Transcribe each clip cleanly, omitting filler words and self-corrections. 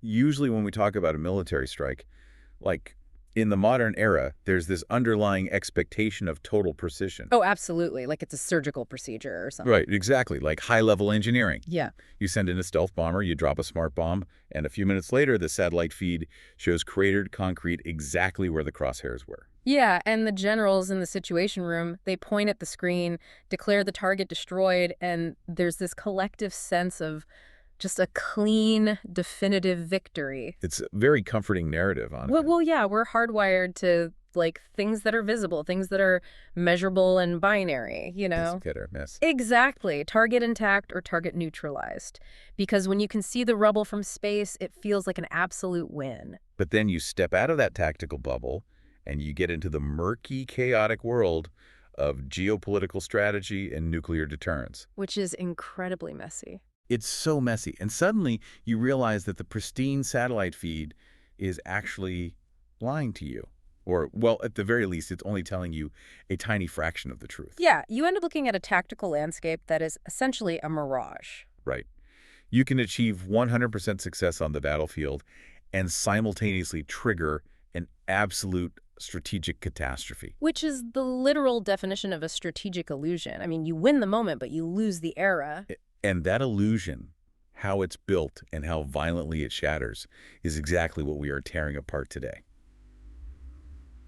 Usually when we talk about a military strike, like in the modern era, there's this underlying expectation of total precision. Oh, absolutely. Like it's a surgical procedure or something. Right, exactly, like high-level engineering. Yeah. You send in a stealth bomber, you drop a smart bomb, and a few minutes later, the satellite feed shows cratered concrete exactly where the crosshairs were. Yeah, and the generals in the Situation Room, they point at the screen, declare the target destroyed, and there's this collective sense of just a clean, definitive victory. It's a very comforting narrative, honestly. Well, yeah, we're hardwired to like things that are visible, things that are measurable and binary, you Miss, know? hit or miss. Exactly. Target intact or target neutralized. Because when you can see the rubble from space, it feels like an absolute win. But then you step out of that tactical bubble, and you get into the murky, chaotic world of geopolitical strategy and nuclear deterrence. Which is incredibly messy. It's so messy. And suddenly you realize that the pristine satellite feed is actually lying to you. Or, well, at the very least, it's only telling you a tiny fraction of the truth. Yeah, you end up looking at a tactical landscape that is essentially a mirage. Right. You can achieve 100% success on the battlefield and simultaneously trigger an absolute strategic catastrophe. Which is the literal definition of a strategic illusion. I mean, you win the moment, but you lose the era. And that illusion, how it's built and how violently it shatters, is exactly what we are tearing apart today.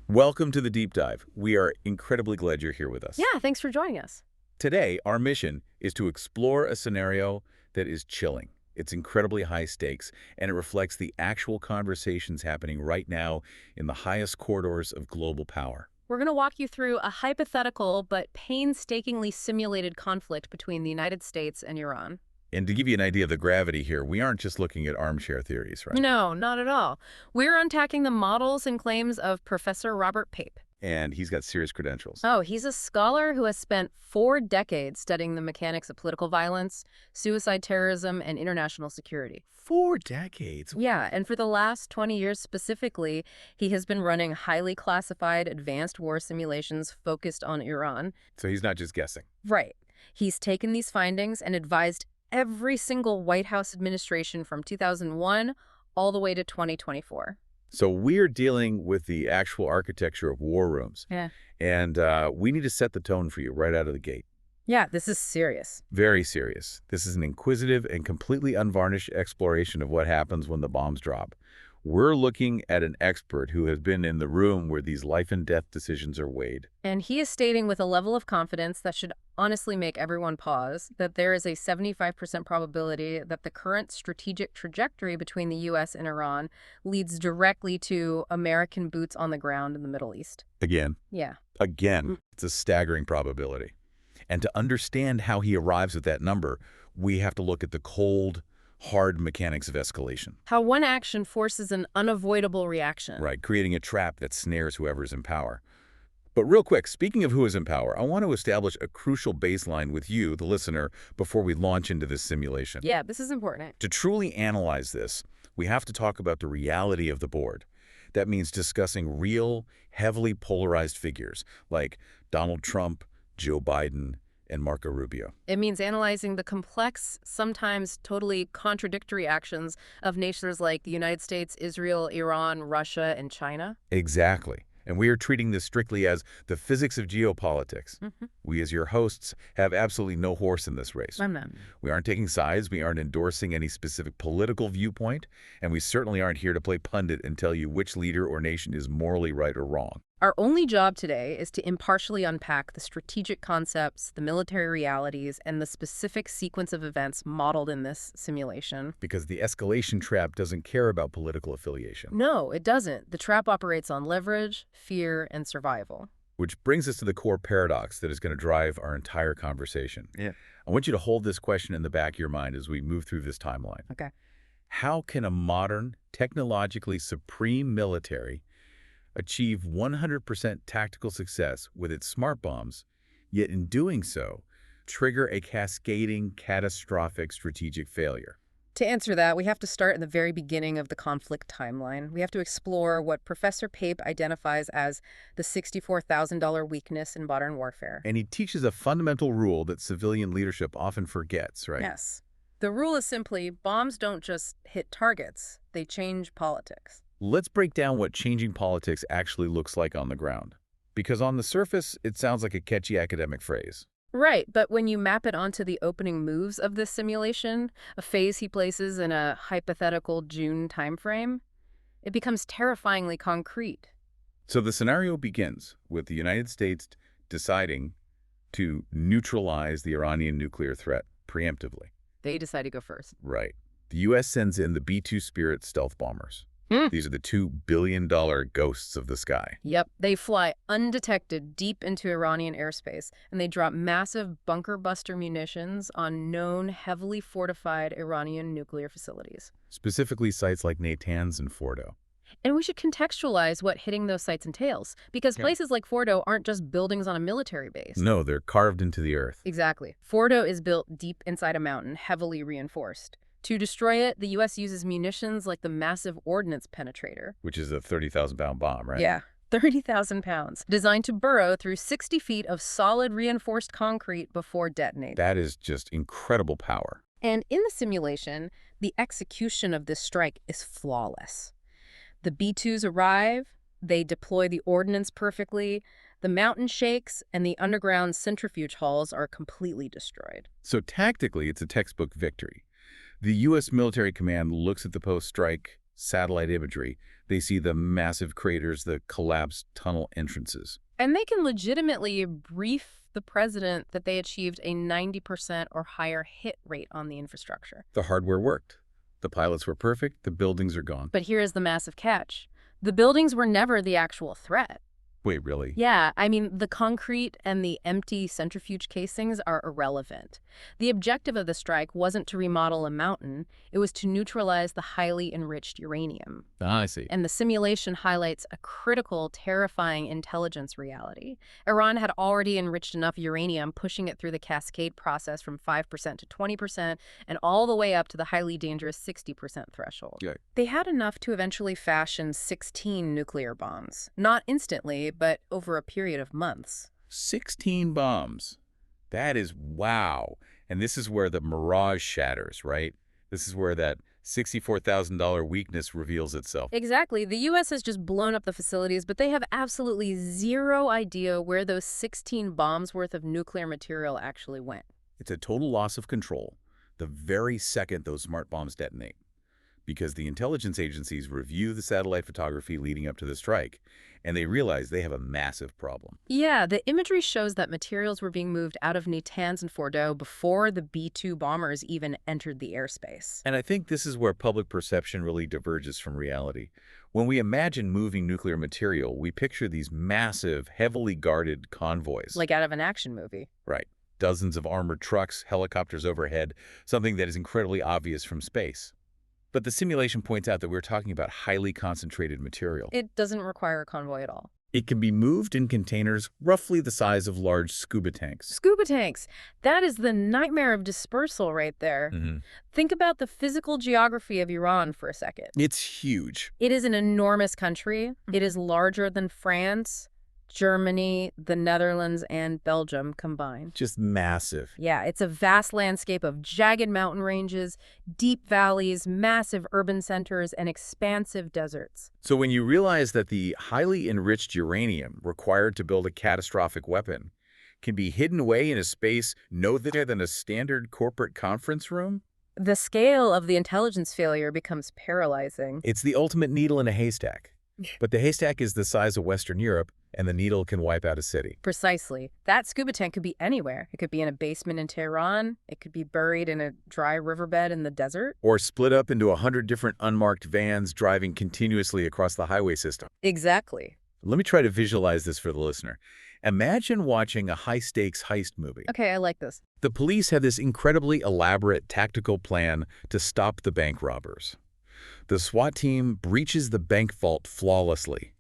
Welcome to the Deep Dive. We are incredibly glad you're here with us. Yeah, thanks for joining us. Today, our mission is to explore a scenario that is chilling. It's incredibly high stakes, and it reflects the actual conversations happening right now in the highest corridors of global power. We're going to walk you through a hypothetical but painstakingly simulated conflict between the United States and Iran. And to give you an idea of the gravity here, we aren't just looking at armchair theories, right? No, not at all. We're unpacking the models and claims of Professor Robert Pape. And he's got serious credentials. Oh, he's a scholar who has spent 4 decades studying the mechanics of political violence, suicide terrorism, and international security. 4 decades? Yeah, and for the last 20 years specifically, he has been running highly classified advanced war simulations focused on Iran. So he's not just guessing. Right. He's taken these findings and advised every single White House administration from 2001 all the way to 2024. So we're dealing with the actual architecture of war rooms. Yeah. And we need to set the tone for you right out of the gate. Yeah, this is serious. Very serious. This is an inquisitive and completely unvarnished exploration of what happens when the bombs drop. We're looking at an expert who has been in the room where these life and death decisions are weighed. And he is stating with a level of confidence that should honestly make everyone pause that there is a 75% probability that the current strategic trajectory between the U.S. and Iran leads directly to American boots on the ground in the Middle East. Again. Yeah. Again. It's a staggering probability. And to understand how he arrives at that number, we have to look at the cold, hard mechanics of escalation. How one action forces an unavoidable reaction. Right, creating a trap that snares whoever's in power. But real quick, speaking of who is in power, I want to establish a crucial baseline with you, the listener, before we launch into this simulation. Yeah, this is important. To truly analyze this, we have to talk about the reality of the board. That means discussing real, heavily polarized figures like Donald Trump, Joe Biden, and Marco Rubio. It means analyzing the complex, sometimes totally contradictory actions of nations like the United States, Israel, Iran, Russia, and China. Exactly. And we are treating this strictly as the physics of geopolitics. We, as your hosts, have absolutely no horse in this race. I'm not. We aren't taking sides, we aren't endorsing any specific political viewpoint, and we certainly aren't here to play pundit and tell you which leader or nation is morally right or wrong. Our only job today is to impartially unpack the strategic concepts, the military realities, and the specific sequence of events modeled in this simulation. Because the escalation trap doesn't care about political affiliation. No, it doesn't. The trap operates on leverage, fear, and survival. Which brings us to the core paradox that is going to drive our entire conversation. Yeah. I want you to hold this question in the back of your mind as we move through this timeline. Okay. How can a modern, technologically supreme military achieve 100% tactical success with its smart bombs, yet in doing so, trigger a cascading, catastrophic strategic failure? To answer that, we have to start in the very beginning of the conflict timeline. We have to explore what Professor Pape identifies as the $64,000 weakness in modern warfare. And he teaches a fundamental rule that civilian leadership often forgets, right? Yes. The rule is simply bombs don't just hit targets, they change politics. Let's break down what changing politics actually looks like on the ground. Because on the surface, it sounds like a catchy academic phrase. Right, but when you map it onto the opening moves of this simulation, a phase he places in a hypothetical June timeframe, it becomes terrifyingly concrete. So the scenario begins with the United States deciding to neutralize the Iranian nuclear threat preemptively. They decide to go first. Right. The U.S. sends in the B-2 Spirit stealth bombers. These are the $2 billion ghosts of the sky. Yep, they fly undetected deep into Iranian airspace, and they drop massive bunker buster munitions on known heavily fortified Iranian nuclear facilities. Specifically sites like Natanz and Fordo. And we should contextualize what hitting those sites entails, because places like Fordo aren't just buildings on a military base. No, they're carved into the earth. Exactly. Fordo is built deep inside a mountain, heavily reinforced. To destroy it, the U.S. uses munitions like the massive ordnance penetrator. Which is a 30,000-pound bomb, right? Yeah, 30,000 pounds, designed to burrow through 60 feet of solid reinforced concrete before detonating. That is just incredible power. And in the simulation, the execution of this strike is flawless. The B-2s arrive, they deploy the ordnance perfectly, the mountain shakes, and the underground centrifuge halls are completely destroyed. So tactically, it's a textbook victory. The U.S. military command looks at the post-strike satellite imagery. They see the massive craters, the collapsed tunnel entrances. And they can legitimately brief the president that they achieved a 90% or higher hit rate on the infrastructure. The hardware worked. The pilots were perfect. The buildings are gone. But here is the massive catch. The buildings were never the actual threat. Wait, really? Yeah, I mean, the concrete and the empty centrifuge casings are irrelevant. The objective of the strike wasn't to remodel a mountain, it was to neutralize the highly enriched uranium. Ah, I see. And the simulation highlights a critical, terrifying intelligence reality. Iran had already enriched enough uranium, pushing it through the cascade process from 5% to 20% and all the way up to the highly dangerous 60% threshold. Yeah. They had enough to eventually fashion 16 nuclear bombs. Not instantly, but over a period of months. 16 bombs. That is wow. And this is where the mirage shatters, right? This is where that $64,000 weakness reveals itself. Exactly. The U.S. has just blown up the facilities, but they have absolutely zero idea where those 16 bombs worth of nuclear material actually went. It's a total loss of control the very second those smart bombs detonate. Because the intelligence agencies review the satellite photography leading up to the strike, and they realize they have a massive problem. Yeah, the imagery shows that materials were being moved out of Natanz and Fordo before the B-2 bombers even entered the airspace. And I think this is where public perception really diverges from reality. When we imagine moving nuclear material, we picture these massive, heavily guarded convoys. Like out of an action movie. Right. Dozens of armored trucks, helicopters overhead, something that is incredibly obvious from space. But the simulation points out that we're talking about highly concentrated material. It doesn't require a convoy at all. It can be moved in containers roughly the size of large scuba tanks. Scuba tanks. That is the nightmare of dispersal right there. Think about the physical geography of Iran for a second. It's huge. It is an enormous country. It is larger than France, Germany, the Netherlands, and Belgium combined. Just massive. Yeah, it's a vast landscape of jagged mountain ranges, deep valleys, massive urban centers, and expansive deserts. So when you realize that the highly enriched uranium required to build a catastrophic weapon can be hidden away in a space no bigger than a standard corporate conference room, the scale of the intelligence failure becomes paralyzing. it's the ultimate needle in a haystack. But the haystack is the size of Western Europe, and the needle can wipe out a city. Precisely. That scuba tank could be anywhere. It could be in a basement in Tehran. It could be buried in a dry riverbed in the desert. Or split up into 100 different unmarked vans driving continuously across the highway system. Exactly. Let me try to visualize this for the listener. Imagine watching a high-stakes heist movie. Okay, I like this. The police have this incredibly elaborate tactical plan to stop the bank robbers. The SWAT team breaches the bank vault flawlessly.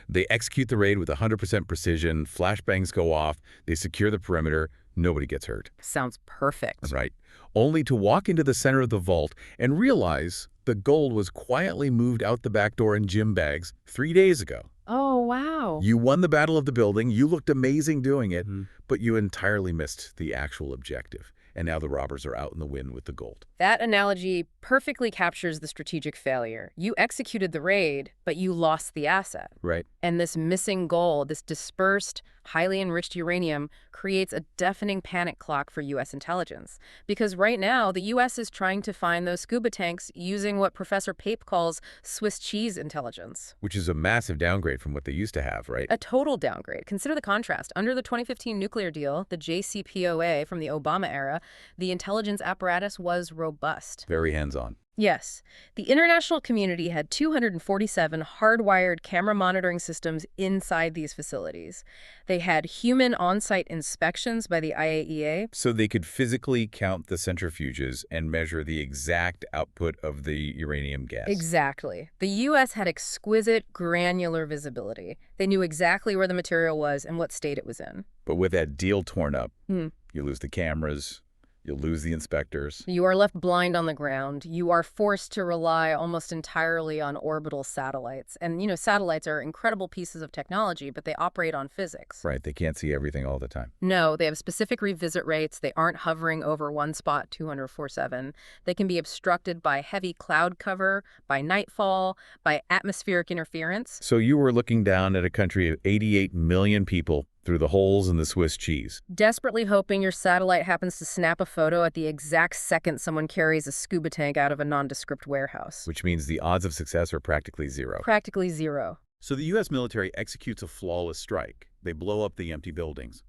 They execute the raid with 100% precision, flashbangs go off, they secure the perimeter, nobody gets hurt. Sounds perfect. Right. Only to walk into the center of the vault and realize the gold was quietly moved out the back door in gym bags 3 days ago. Oh, wow. You won the battle of the building, you looked amazing doing it, but you entirely missed the actual objective. and now the robbers are out in the wind with the gold. That analogy perfectly captures the strategic failure. You executed the raid, but you lost the asset. Right. And this missing gold, this dispersed, highly enriched uranium, creates a deafening panic clock for U.S. intelligence. Because right now, the U.S. is trying to find those scuba tanks using what Professor Pape calls Swiss cheese intelligence. Which is a massive downgrade from what they used to have, right? A total downgrade. Consider the contrast. Under the 2015 nuclear deal, the JCPOA from the Obama era, the intelligence apparatus was robust. Very hands-on. Yes. The international community had 247 hardwired camera monitoring systems inside these facilities. They had human on-site inspections by the IAEA. So they could physically count the centrifuges and measure the exact output of the uranium gas. Exactly. The U.S. had exquisite, granular visibility. They knew exactly where the material was and what state it was in. But with that deal torn up, you lose the cameras, you'll lose the inspectors. You are left blind on the ground. You are forced to rely almost entirely on orbital satellites. And, satellites are incredible pieces of technology, but they operate on physics. Right, they can't see everything all the time. No, they have specific revisit rates. They aren't hovering over one spot 204/7. They can be obstructed by heavy cloud cover, by nightfall, by atmospheric interference. So you were looking down at a country of 88 million people through the holes in the Swiss cheese. Desperately hoping your satellite happens to snap a photo at the exact second someone carries a scuba tank out of a nondescript warehouse. Which means the odds of success are practically zero. Practically zero. So the U.S. military executes a flawless strike. They blow up the empty buildings.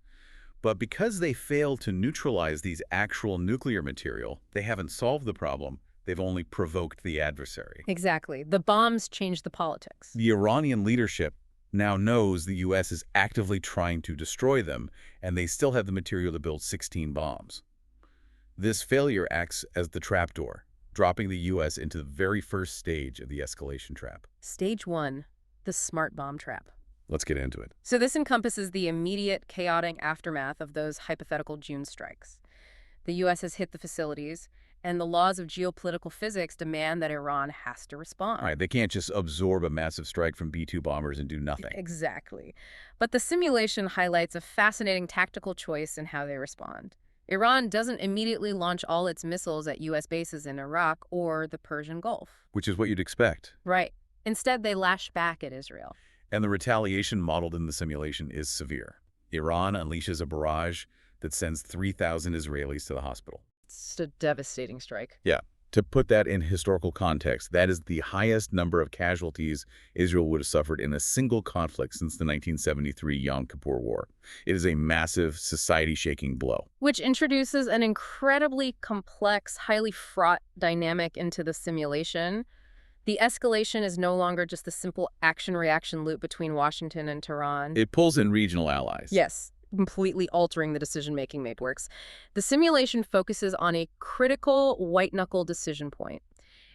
But because they fail to neutralize these actual nuclear material, they haven't solved the problem. They've only provoked the adversary. Exactly. The bombs change the politics. The Iranian leadership now knows the U.S. is actively trying to destroy them, and they still have the material to build 16 bombs. This failure acts as the trapdoor, dropping the U.S. into the very first stage of the escalation trap. Stage 1, the smart bomb trap. Let's get into it. So this encompasses the immediate chaotic aftermath of those hypothetical June strikes. The U.S. has hit the facilities, and the laws of geopolitical physics demand that Iran has to respond. All right, they can't just absorb a massive strike from B-2 bombers and do nothing. Exactly. But the simulation highlights a fascinating tactical choice in how they respond. Iran doesn't immediately launch all its missiles at U.S. bases in Iraq or the Persian Gulf. Which is what you'd expect. Right. Instead, they lash back at Israel. And the retaliation modeled in the simulation is severe. Iran unleashes a barrage that sends 3,000 Israelis to the hospital. It's a devastating strike. Yeah. To put that in historical context, that is the highest number of casualties Israel would have suffered in a single conflict since the 1973 Yom Kippur War. It is a massive, society-shaking blow. Which introduces an incredibly complex, highly fraught dynamic into the simulation. The escalation is no longer just the simple action-reaction loop between Washington and Tehran. It pulls in regional allies. Yes. Completely altering the decision-making networks. The simulation focuses on a critical white-knuckle decision point.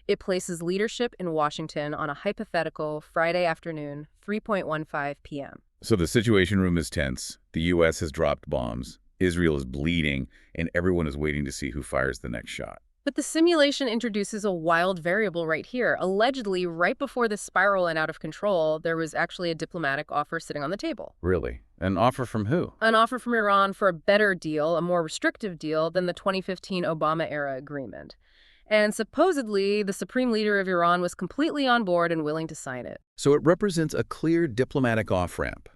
It places leadership in Washington on a hypothetical Friday afternoon, 3:15 p.m. So the situation room is tense. The U.S. has dropped bombs. Israel is bleeding, and everyone is waiting to see who fires the next shot. But the simulation introduces a wild variable right here. Allegedly, right before the spiral went out of control, there was actually a diplomatic offer sitting on the table. Really? An offer from who? An offer from Iran for a better deal, a more restrictive deal than the 2015 Obama-era agreement. And supposedly, the supreme leader of Iran was completely on board and willing to sign it. So it represents a clear diplomatic off-ramp,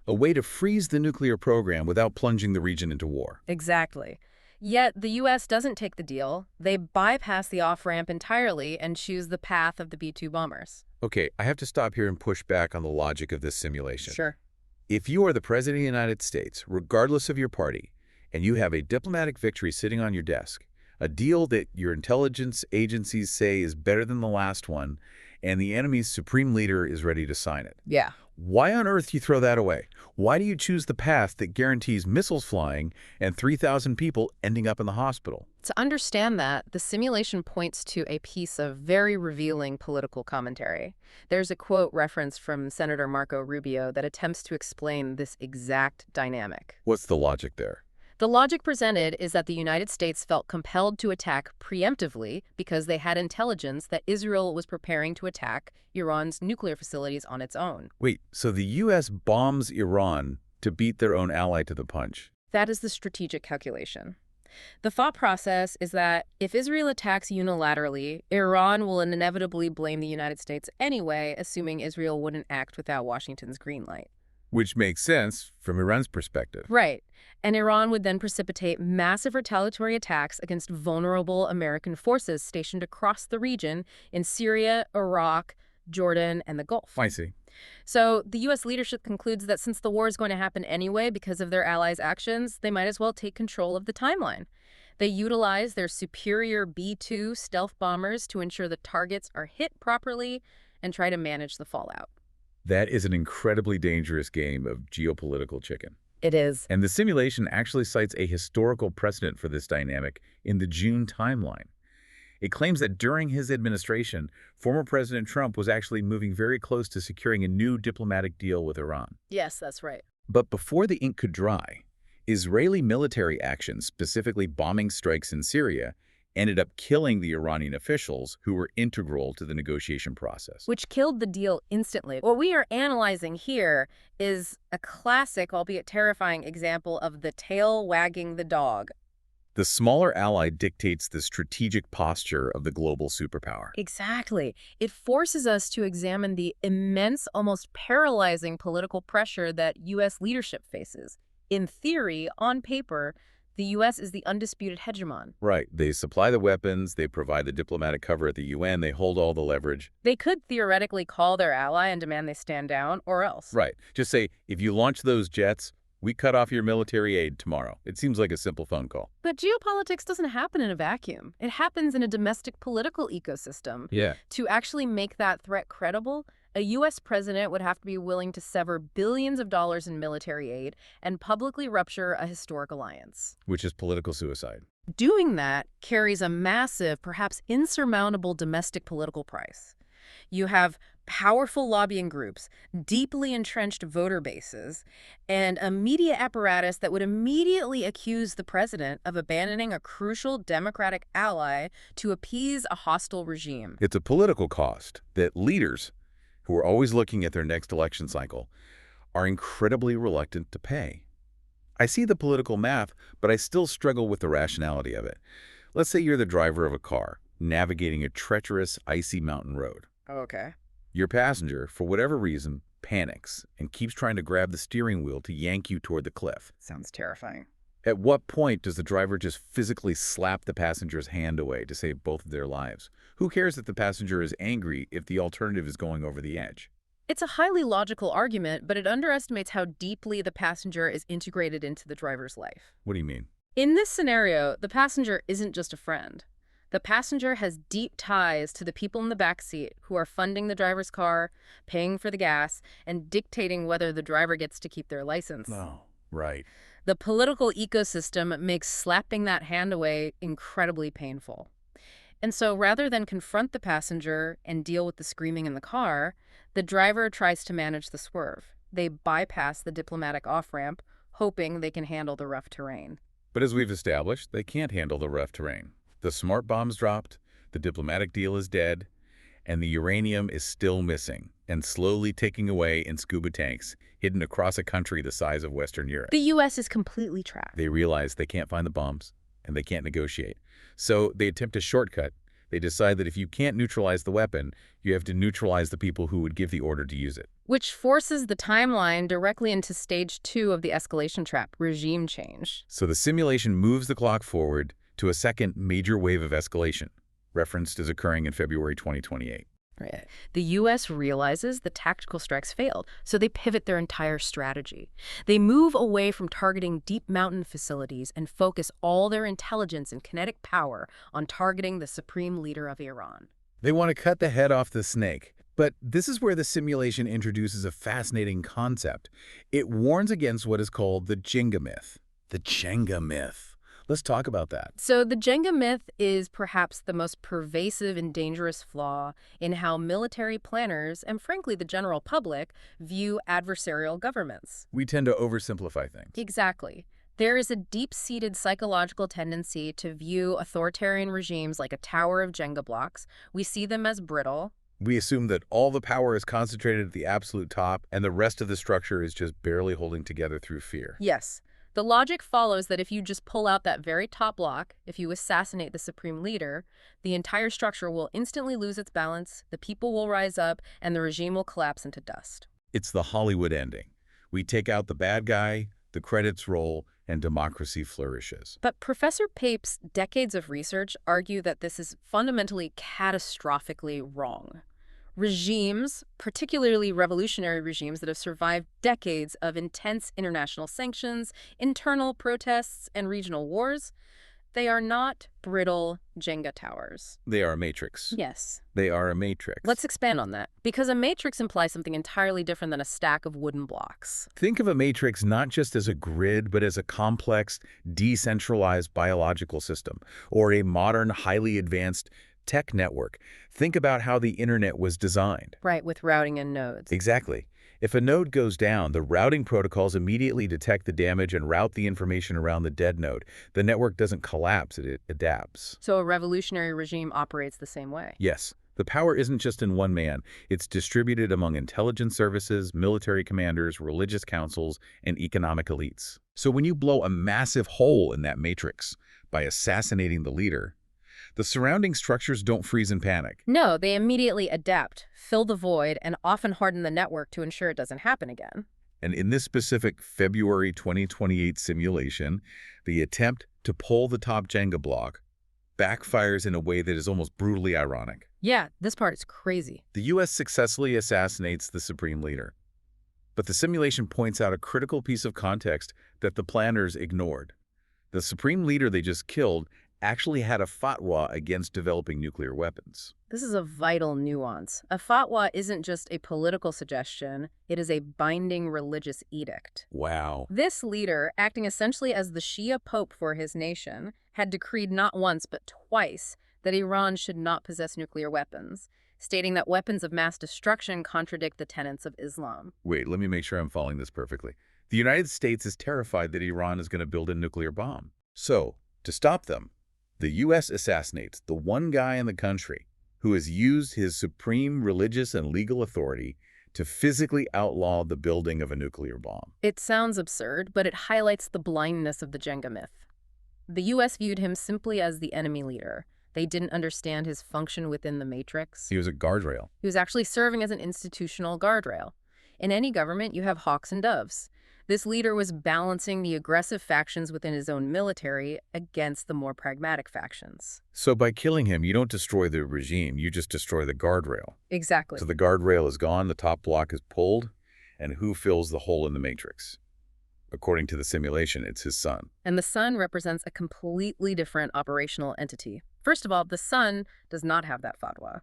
a way to freeze the nuclear program without plunging the region into war. Exactly. Yet the U.S. doesn't take the deal. They bypass the off-ramp entirely and choose the path of the B-2 bombers. Okay, I have to stop here and push back on the logic of this simulation. Sure. If you are the President of the United States, regardless of your party, and you have a diplomatic victory sitting on your desk, a deal that your intelligence agencies say is better than the last one, and the enemy's supreme leader is ready to sign it. Yeah. Why on earth do you throw that away? Why do you choose the path that guarantees missiles flying and 3,000 people ending up in the hospital? To understand that, the simulation points to a piece of very revealing political commentary. There's a quote reference from Senator Marco Rubio that attempts to explain this exact dynamic. What's the logic there? The logic presented is that the United States felt compelled to attack preemptively because they had intelligence that Israel was preparing to attack Iran's nuclear facilities on its own. Wait, so the U.S. bombs Iran to beat their own ally to the punch? That is the strategic calculation. The thought process is that if Israel attacks unilaterally, Iran will inevitably blame the United States anyway, assuming Israel wouldn't act without Washington's green light. Which makes sense from Iran's perspective. Right. And Iran would then precipitate massive retaliatory attacks against vulnerable American forces stationed across the region in Syria, Iraq, Jordan, and the Gulf. I see. So the U.S. leadership concludes that since the war is going to happen anyway because of their allies' actions, they might as well take control of the timeline. They utilize their superior B-2 stealth bombers to ensure the targets are hit properly and try to manage the fallout. That is an incredibly dangerous game of geopolitical chicken. It is. And the simulation actually cites a historical precedent for this dynamic in the June timeline. It claims that during his administration, former President Trump was actually moving very close to securing a new diplomatic deal with Iran. Yes, that's right. But before the ink could dry, Israeli military actions, specifically bombing strikes in Syria, ended up killing the Iranian officials who were integral to the negotiation process. Which killed the deal instantly. What we are analyzing here is a classic, albeit terrifying, example of the tail wagging the dog. The smaller ally dictates the strategic posture of the global superpower. Exactly. It forces us to examine the immense, almost paralyzing political pressure that U.S. leadership faces. In theory, on paper, the U.S. is the undisputed hegemon. Right. They supply the weapons, they provide the diplomatic cover at the UN, they hold all the leverage. They could theoretically call their ally and demand they stand down, or else. Right. Just say, if you launch those jets, we cut off your military aid tomorrow. It seems like a simple phone call. But geopolitics doesn't happen in a vacuum. It happens in a domestic political ecosystem. Yeah. To actually make that threat credible, a U.S. president would have to be willing to sever billions of dollars in military aid and publicly rupture a historic alliance. Which is political suicide. Doing that carries a massive, perhaps insurmountable domestic political price. You have powerful lobbying groups, deeply entrenched voter bases, and a media apparatus that would immediately accuse the president of abandoning a crucial democratic ally to appease a hostile regime. It's a political cost that leaders, who are always looking at their next election cycle, are incredibly reluctant to pay. I see the political math, but I still struggle with the rationality of it. Let's say you're the driver of a car, navigating a treacherous, icy mountain road. Okay. Your passenger, for whatever reason, panics and keeps trying to grab the steering wheel to yank you toward the cliff. Sounds terrifying. At what point does the driver just physically slap the passenger's hand away to save both of their lives? Who cares if the passenger is angry if the alternative is going over the edge? It's a highly logical argument, but it underestimates how deeply the passenger is integrated into the driver's life. What do you mean? In this scenario, the passenger isn't just a friend. The passenger has deep ties to the people in the back seat who are funding the driver's car, paying for the gas, and dictating whether the driver gets to keep their license. Oh, right. The political ecosystem makes slapping that hand away incredibly painful. And so rather than confront the passenger and deal with the screaming in the car, the driver tries to manage the swerve. They bypass the diplomatic off-ramp, hoping they can handle the rough terrain. But as we've established, they can't handle the rough terrain. The smart bomb's dropped, the diplomatic deal is dead, and the uranium is still missing and slowly ticking away in scuba tanks hidden across a country the size of Western Europe. The U.S. is completely trapped. They realize they can't find the bombs and they can't negotiate. So they attempt a shortcut. They decide that if you can't neutralize the weapon, you have to neutralize the people who would give the order to use it. Which forces the timeline directly into stage 2 of the escalation trap, regime change. So the simulation moves the clock forward to a second major wave of escalation, referenced as occurring in February 2028. Right. The U.S. realizes the tactical strikes failed, so they pivot their entire strategy. They move away from targeting deep mountain facilities and focus all their intelligence and kinetic power on targeting the supreme leader of Iran. They want to cut the head off the snake. But this is where the simulation introduces a fascinating concept. It warns against what is called the Jenga myth. The Jenga myth. Let's talk about that. So the Jenga myth is perhaps the most pervasive and dangerous flaw in how military planners and, frankly, the general public view adversarial governments. We tend to oversimplify things. Exactly. There is a deep-seated psychological tendency to view authoritarian regimes like a tower of Jenga blocks. We see them as brittle. We assume that all the power is concentrated at the absolute top and the rest of the structure is just barely holding together through fear. Yes. The logic follows that if you just pull out that very top block, if you assassinate the supreme leader, the entire structure will instantly lose its balance, the people will rise up, and the regime will collapse into dust. It's the Hollywood ending. We take out the bad guy, the credits roll, and democracy flourishes. But Professor Pape's decades of research argue that this is fundamentally catastrophically wrong. Regimes, particularly revolutionary regimes that have survived decades of intense international sanctions, internal protests, and regional wars, they are not brittle Jenga towers. They are a matrix. Yes. They are a matrix. Let's expand on that, because a matrix implies something entirely different than a stack of wooden blocks. Think of a matrix not just as a grid, but as a complex, decentralized biological system, or a modern, highly advanced tech network. Think about how the internet was designed. Right, with routing and nodes. Exactly. If a node goes down, the routing protocols immediately detect the damage and route the information around the dead node. The network doesn't collapse, it adapts. So a revolutionary regime operates the same way. Yes. The power isn't just in one man. It's distributed among intelligence services, military commanders, religious councils, and economic elites. So when you blow a massive hole in that matrix by assassinating the leader, the surrounding structures don't freeze in panic. No, they immediately adapt, fill the void, and often harden the network to ensure it doesn't happen again. And in this specific February 2028 simulation, the attempt to pull the top Jenga block backfires in a way that is almost brutally ironic. Yeah, this part is crazy. The U.S. successfully assassinates the supreme leader. But the simulation points out a critical piece of context that the planners ignored. The supreme leader they just killed actually had a fatwa against developing nuclear weapons. This is a vital nuance. A fatwa isn't just a political suggestion, it is a binding religious edict. Wow. This leader, acting essentially as the Shia pope for his nation, had decreed not once but twice that Iran should not possess nuclear weapons, stating that weapons of mass destruction contradict the tenets of Islam. Wait, let me make sure I'm following this perfectly. The United States is terrified that Iran is going to build a nuclear bomb. So, to stop them, the U.S. assassinates the one guy in the country who has used his supreme religious and legal authority to physically outlaw the building of a nuclear bomb. It sounds absurd, but it highlights the blindness of the Jenga myth. The U.S. viewed him simply as the enemy leader. They didn't understand his function within the matrix. He was a guardrail. He was actually serving as an institutional guardrail. In any government, you have hawks and doves. This leader was balancing the aggressive factions within his own military against the more pragmatic factions. So by killing him, you don't destroy the regime, you just destroy the guardrail. Exactly. So the guardrail is gone, the top block is pulled, and who fills the hole in the matrix? According to the simulation, it's his son. And the son represents a completely different operational entity. First of all, the son does not have that fatwa.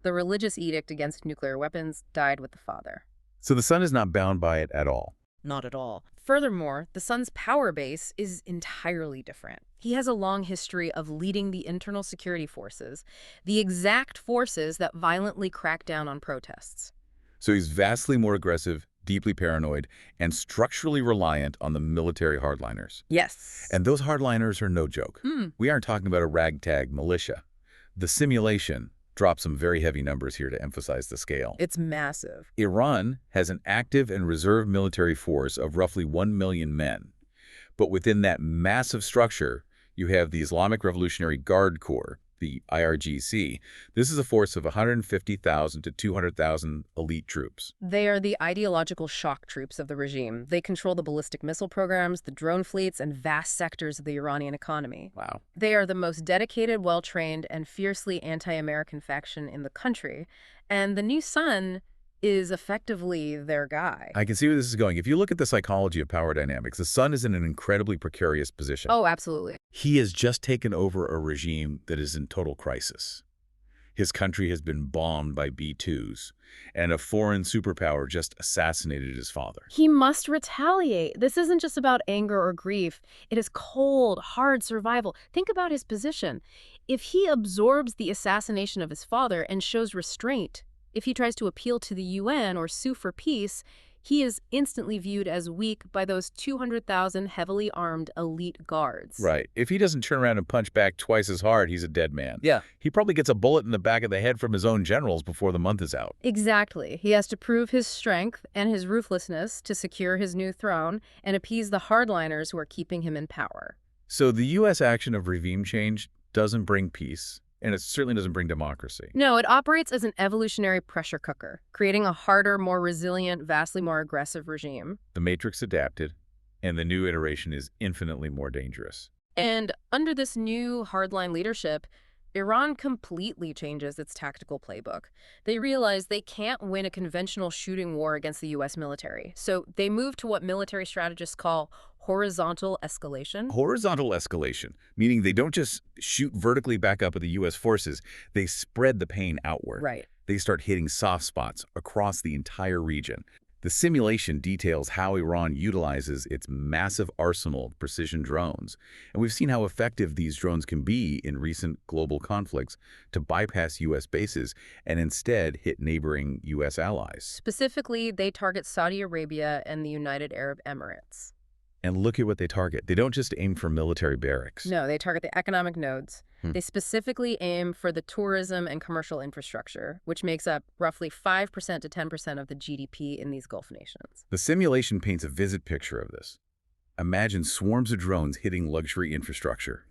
The religious edict against nuclear weapons died with the father. So the son is not bound by it at all. Not at all. Furthermore, the son's power base is entirely different. He has a long history of leading the internal security forces, the exact forces that violently crack down on protests. So he's vastly more aggressive, deeply paranoid, and structurally reliant on the military hardliners. Yes. And those hardliners are no joke. We aren't talking about a ragtag militia. The simulation drops some very heavy numbers here to emphasize the scale. It's massive. Iran has an active and reserve military force of roughly 1 million men. But within that massive structure, you have the Islamic Revolutionary Guard Corps, the IRGC. This is a force of 150,000 to 200,000 elite troops. They are the ideological shock troops of the regime. They control the ballistic missile programs, the drone fleets, and vast sectors of the Iranian economy. Wow. They are the most dedicated, well-trained, and fiercely anti-American faction in the country. And the new son is effectively their guy. I can see where this is going. If you look at the psychology of power dynamics, the son is in an incredibly precarious position. Oh, absolutely. He has just taken over a regime that is in total crisis. His country has been bombed by B-2s, and a foreign superpower just assassinated his father. He must retaliate. This isn't just about anger or grief. It is cold, hard survival. Think about his position. If he absorbs the assassination of his father and shows restraint, if he tries to appeal to the UN or sue for peace, he is instantly viewed as weak by those 200,000 heavily armed elite guards. Right. If he doesn't turn around and punch back twice as hard, he's a dead man. Yeah. He probably gets a bullet in the back of the head from his own generals before the month is out. Exactly. He has to prove his strength and his ruthlessness to secure his new throne and appease the hardliners who are keeping him in power. So the U.S. action of regime change doesn't bring peace, and it certainly doesn't bring democracy. No, it operates as an evolutionary pressure cooker, creating a harder, more resilient, vastly more aggressive regime. The matrix adapted, and the new iteration is infinitely more dangerous. And under this new hardline leadership, Iran completely changes its tactical playbook. They realize they can't win a conventional shooting war against the U.S. military, so they move to what military strategists call horizontal escalation. Horizontal escalation, meaning they don't just shoot vertically back up at the U.S. forces, they spread the pain outward. Right. They start hitting soft spots across the entire region. The simulation details how Iran utilizes its massive arsenal of precision drones, and we've seen how effective these drones can be in recent global conflicts to bypass U.S. bases and instead hit neighboring U.S. allies. Specifically, they target Saudi Arabia and the United Arab Emirates. And look at what they target. They don't just aim for military barracks. No, they target the economic nodes. They specifically aim for the tourism and commercial infrastructure, which makes up roughly 5% to 10% of the GDP in these Gulf nations. The simulation paints a vivid picture of this. Imagine swarms of drones hitting luxury infrastructure.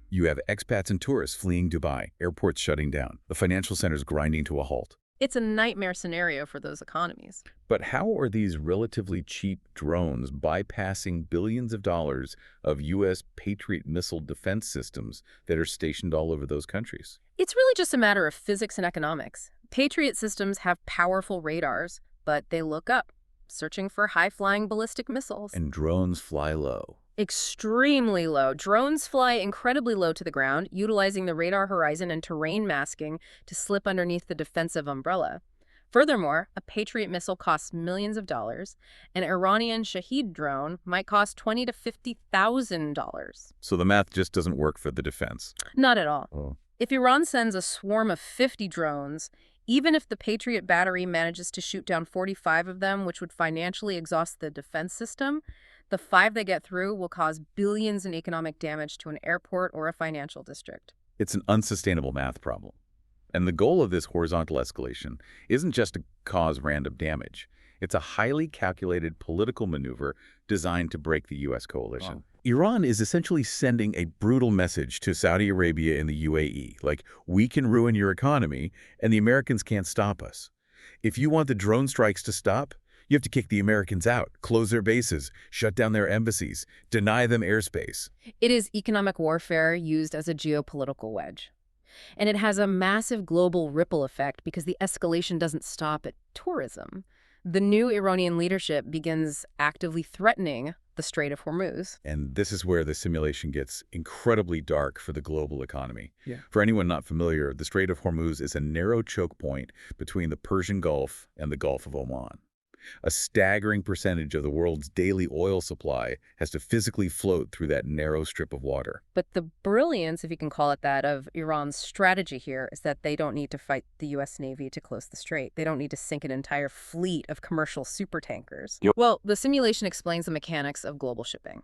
You have expats and tourists fleeing Dubai, airports shutting down, the financial centers grinding to a halt. It's a nightmare scenario for those economies. But how are these relatively cheap drones bypassing billions of dollars of U.S. Patriot missile defense systems that are stationed all over those countries? It's really just a matter of physics and economics. Patriot systems have powerful radars, but they look up, searching for high-flying ballistic missiles. And drones fly low. Extremely low. Drones fly incredibly low to the ground, utilizing the radar horizon and terrain masking to slip underneath the defensive umbrella. Furthermore, a Patriot missile costs millions of dollars. An Iranian Shahed drone might cost $20,000 to $50,000. So the math just doesn't work for the defense. Not at all. Oh. If Iran sends a swarm of 50 drones, even if the Patriot battery manages to shoot down 45 of them, which would financially exhaust the defense system, the 5 they get through will cause billions in economic damage to an airport or a financial district. It's an unsustainable math problem. And the goal of this horizontal escalation isn't just to cause random damage. It's a highly calculated political maneuver designed to break the U.S. coalition. Wow. Iran is essentially sending a brutal message to Saudi Arabia and the UAE, like, we can ruin your economy, and the Americans can't stop us. If you want the drone strikes to stop, you have to kick the Americans out, close their bases, shut down their embassies, deny them airspace. It is economic warfare used as a geopolitical wedge. And it has a massive global ripple effect because the escalation doesn't stop at tourism. The new Iranian leadership begins actively threatening the Strait of Hormuz. And this is where the simulation gets incredibly dark for the global economy. Yeah. For anyone not familiar, the Strait of Hormuz is a narrow choke point between the Persian Gulf and the Gulf of Oman. A staggering percentage of the world's daily oil supply has to physically float through that narrow strip of water. But the brilliance, if you can call it that, of Iran's strategy here is that they don't need to fight the U.S. Navy to close the strait. They don't need to sink an entire fleet of commercial supertankers. Yep. Well, the simulation explains the mechanics of global shipping.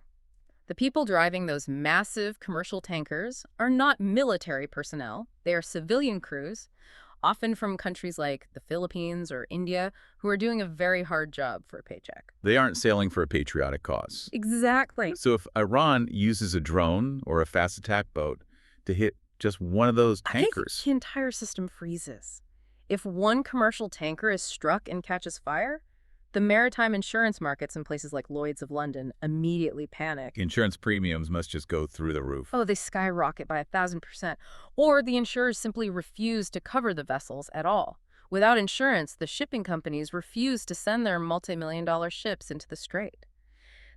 The people driving those massive commercial tankers are not military personnel. They are civilian crews, often from countries like the Philippines or India, who are doing a very hard job for a paycheck. They aren't sailing for a patriotic cause. Exactly. So if Iran uses a drone or a fast attack boat to hit just one of those I think tankers, the entire system freezes. If one commercial tanker is struck and catches fire, the maritime insurance markets in places like Lloyd's of London immediately panic. insurance premiums must just go through the roof. Oh, they skyrocket by 1,000%. Or the insurers simply refuse to cover the vessels at all. Without insurance, the shipping companies refuse to send their multi-million-dollar ships into the strait.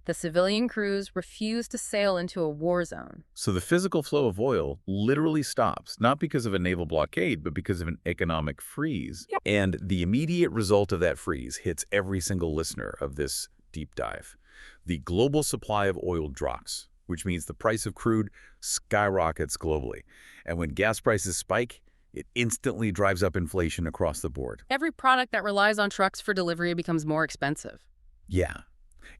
The civilian crews refuse to sail into a war zone. So the physical flow of oil literally stops, not because of a naval blockade, but because of an economic freeze. Yep. And the immediate result of that freeze hits every single listener of this deep dive. The global supply of oil drops, which means the price of crude skyrockets globally. And when gas prices spike, it instantly drives up inflation across the board. Every product that relies on trucks for delivery becomes more expensive. Yeah.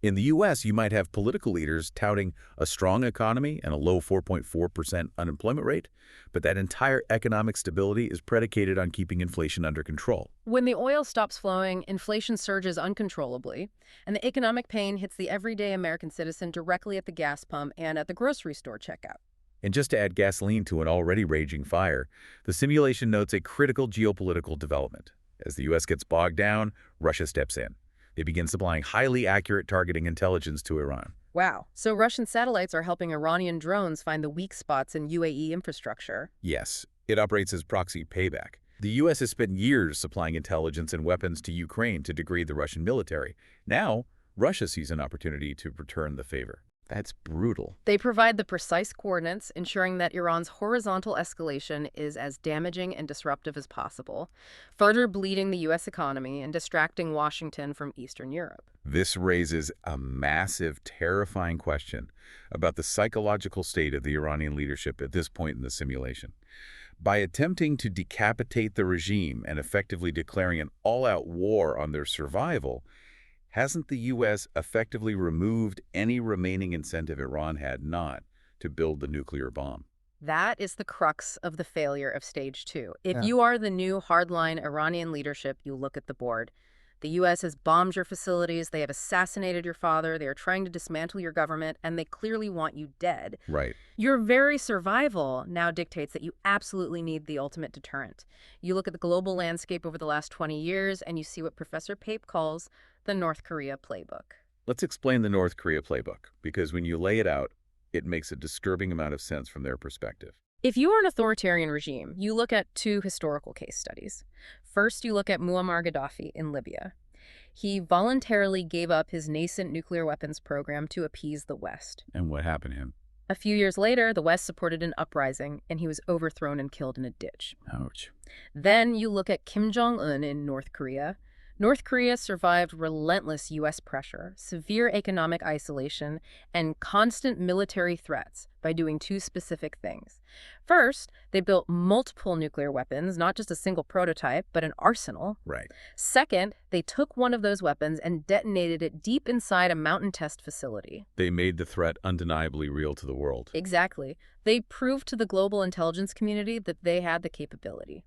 In the U.S., you might have political leaders touting a strong economy and a low 4.4% unemployment rate, but that entire economic stability is predicated on keeping inflation under control. When the oil stops flowing, inflation surges uncontrollably, and the economic pain hits the everyday American citizen directly at the gas pump and at the grocery store checkout. And just to add gasoline to an already raging fire, the simulation notes a critical geopolitical development. As the U.S. gets bogged down, Russia steps in. They begin supplying highly accurate targeting intelligence to Iran. Wow. So Russian satellites are helping Iranian drones find the weak spots in UAE infrastructure. Yes, it operates as proxy payback. The U.S. has spent years supplying intelligence and weapons to Ukraine to degrade the Russian military. Now, Russia sees an opportunity to return the favor. That's brutal. They provide the precise coordinates, ensuring that Iran's horizontal escalation is as damaging and disruptive as possible, further bleeding the U.S. economy and distracting Washington from Eastern Europe. This raises a massive, terrifying question about the psychological state of the Iranian leadership at this point in the simulation. By attempting to decapitate the regime and effectively declaring an all-out war on their survival, hasn't the U.S. effectively removed any remaining incentive Iran had not to build the nuclear bomb? That is the crux of the failure of Stage 2. If Yeah. you are the new hardline Iranian leadership, you look at the board. The U.S. has bombed your facilities, they have assassinated your father, they are trying to dismantle your government, and they clearly want you dead. Right. Your very survival now dictates that you absolutely need the ultimate deterrent. You look at the global landscape over the last 20 years, and you see what Professor Pape calls the North Korea playbook. Let's explain the North Korea playbook, because when you lay it out, it makes a disturbing amount of sense from their perspective. If you are an authoritarian regime, you look at two historical case studies. First, you look at Muammar Gaddafi in Libya. He voluntarily gave up his nascent nuclear weapons program to appease the West. And what happened to him? A few years later, the West supported an uprising, and he was overthrown and killed in a ditch. Ouch. Then you look at Kim Jong-un in North Korea. North Korea survived relentless U.S. pressure, severe economic isolation, and constant military threats by doing two specific things. First, they built multiple nuclear weapons, not just a single prototype, but an arsenal. Right. Second, they took one of those weapons and detonated it deep inside a mountain test facility. They made the threat undeniably real to the world. Exactly. They proved to the global intelligence community that they had the capability.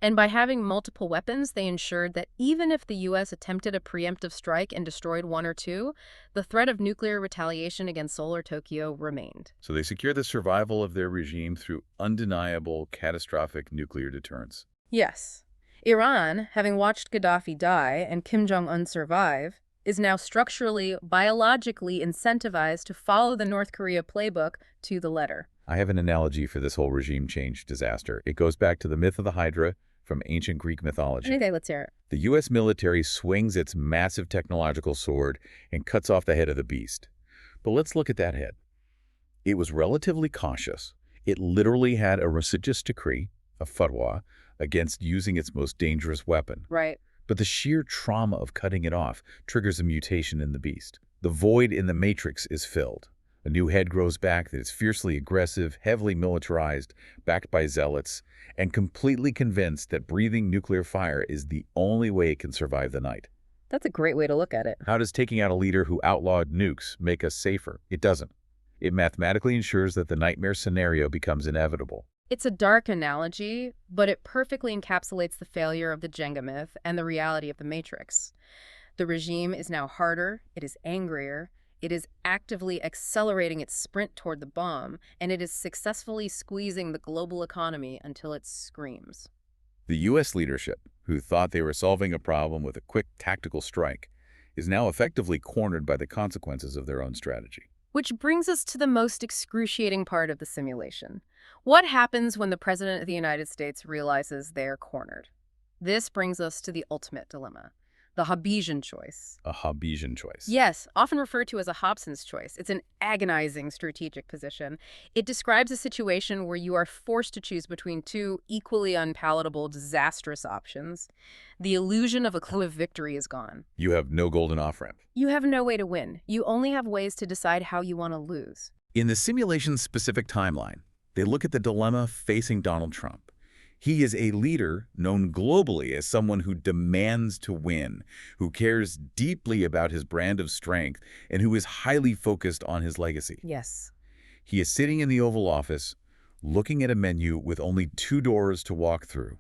And by having multiple weapons, they ensured that even if the U.S. attempted a preemptive strike and destroyed one or two, the threat of nuclear retaliation against Seoul or Tokyo remained. So they secure the survival of their regime through undeniable, catastrophic nuclear deterrence. Yes. Iran, having watched Gaddafi die and Kim Jong-un survive, is now structurally, biologically incentivized to follow the North Korea playbook to the letter. I have an analogy for this whole regime change disaster. It goes back to the myth of the Hydra from ancient Greek mythology. Okay, let's hear it. The U.S. military swings its massive technological sword and cuts off the head of the beast. But let's look at that head. It was relatively cautious. It literally had a religious decree, a fatwa, against using its most dangerous weapon. Right. But the sheer trauma of cutting it off triggers a mutation in the beast. The void in the matrix is filled. A new head grows back that is fiercely aggressive, heavily militarized, backed by zealots, and completely convinced that breathing nuclear fire is the only way it can survive the night. That's a great way to look at it. How does taking out a leader who outlawed nukes make us safer? It doesn't. It mathematically ensures that the nightmare scenario becomes inevitable. It's a dark analogy, but it perfectly encapsulates the failure of the Jenga myth and the reality of the Matrix. The regime is now harder, it is angrier, it is actively accelerating its sprint toward the bomb, and it is successfully squeezing the global economy until it screams. The U.S. leadership, who thought they were solving a problem with a quick tactical strike, is now effectively cornered by the consequences of their own strategy. Which brings us to the most excruciating part of the simulation. What happens when the President of the United States realizes they're cornered? This brings us to the ultimate dilemma, the Hobbesian choice. A Hobbesian choice. Yes, often referred to as a Hobson's choice. It's an agonizing strategic position. It describes a situation where you are forced to choose between two equally unpalatable, disastrous options. The illusion of a clue of victory is gone. You have no golden off-ramp. You have no way to win. You only have ways to decide how you want to lose. In the simulation's specific timeline, they look at the dilemma facing Donald Trump. He is a leader known globally as someone who demands to win, who cares deeply about his brand of strength, and who is highly focused on his legacy. Yes. He is sitting in the Oval Office, looking at a menu with only two doors to walk through.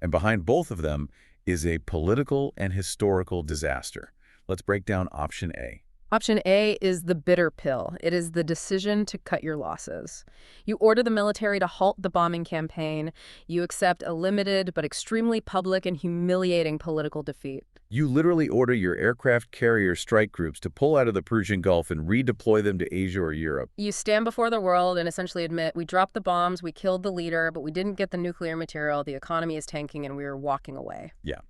And behind both of them is a political and historical disaster. Let's break down option A. Option A is the bitter pill. It is the decision to cut your losses. You order the military to halt the bombing campaign. You accept a limited but extremely public and humiliating political defeat. You literally order your aircraft carrier strike groups to pull out of the Persian Gulf and redeploy them to Asia or Europe. You stand before the world and essentially admit, we dropped the bombs, we killed the leader, but we didn't get the nuclear material, the economy is tanking, and we are walking away. Yeah.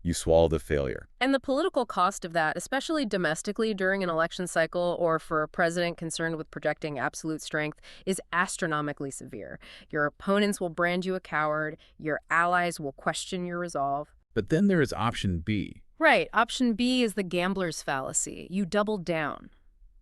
You swallow the failure. And the political cost of that, especially domestically during an election cycle or for a president concerned with projecting absolute strength, is astronomically severe. Your opponents will brand you a coward. Your allies will question your resolve. But then there is option B. Right. Option B is the gambler's fallacy. You double down.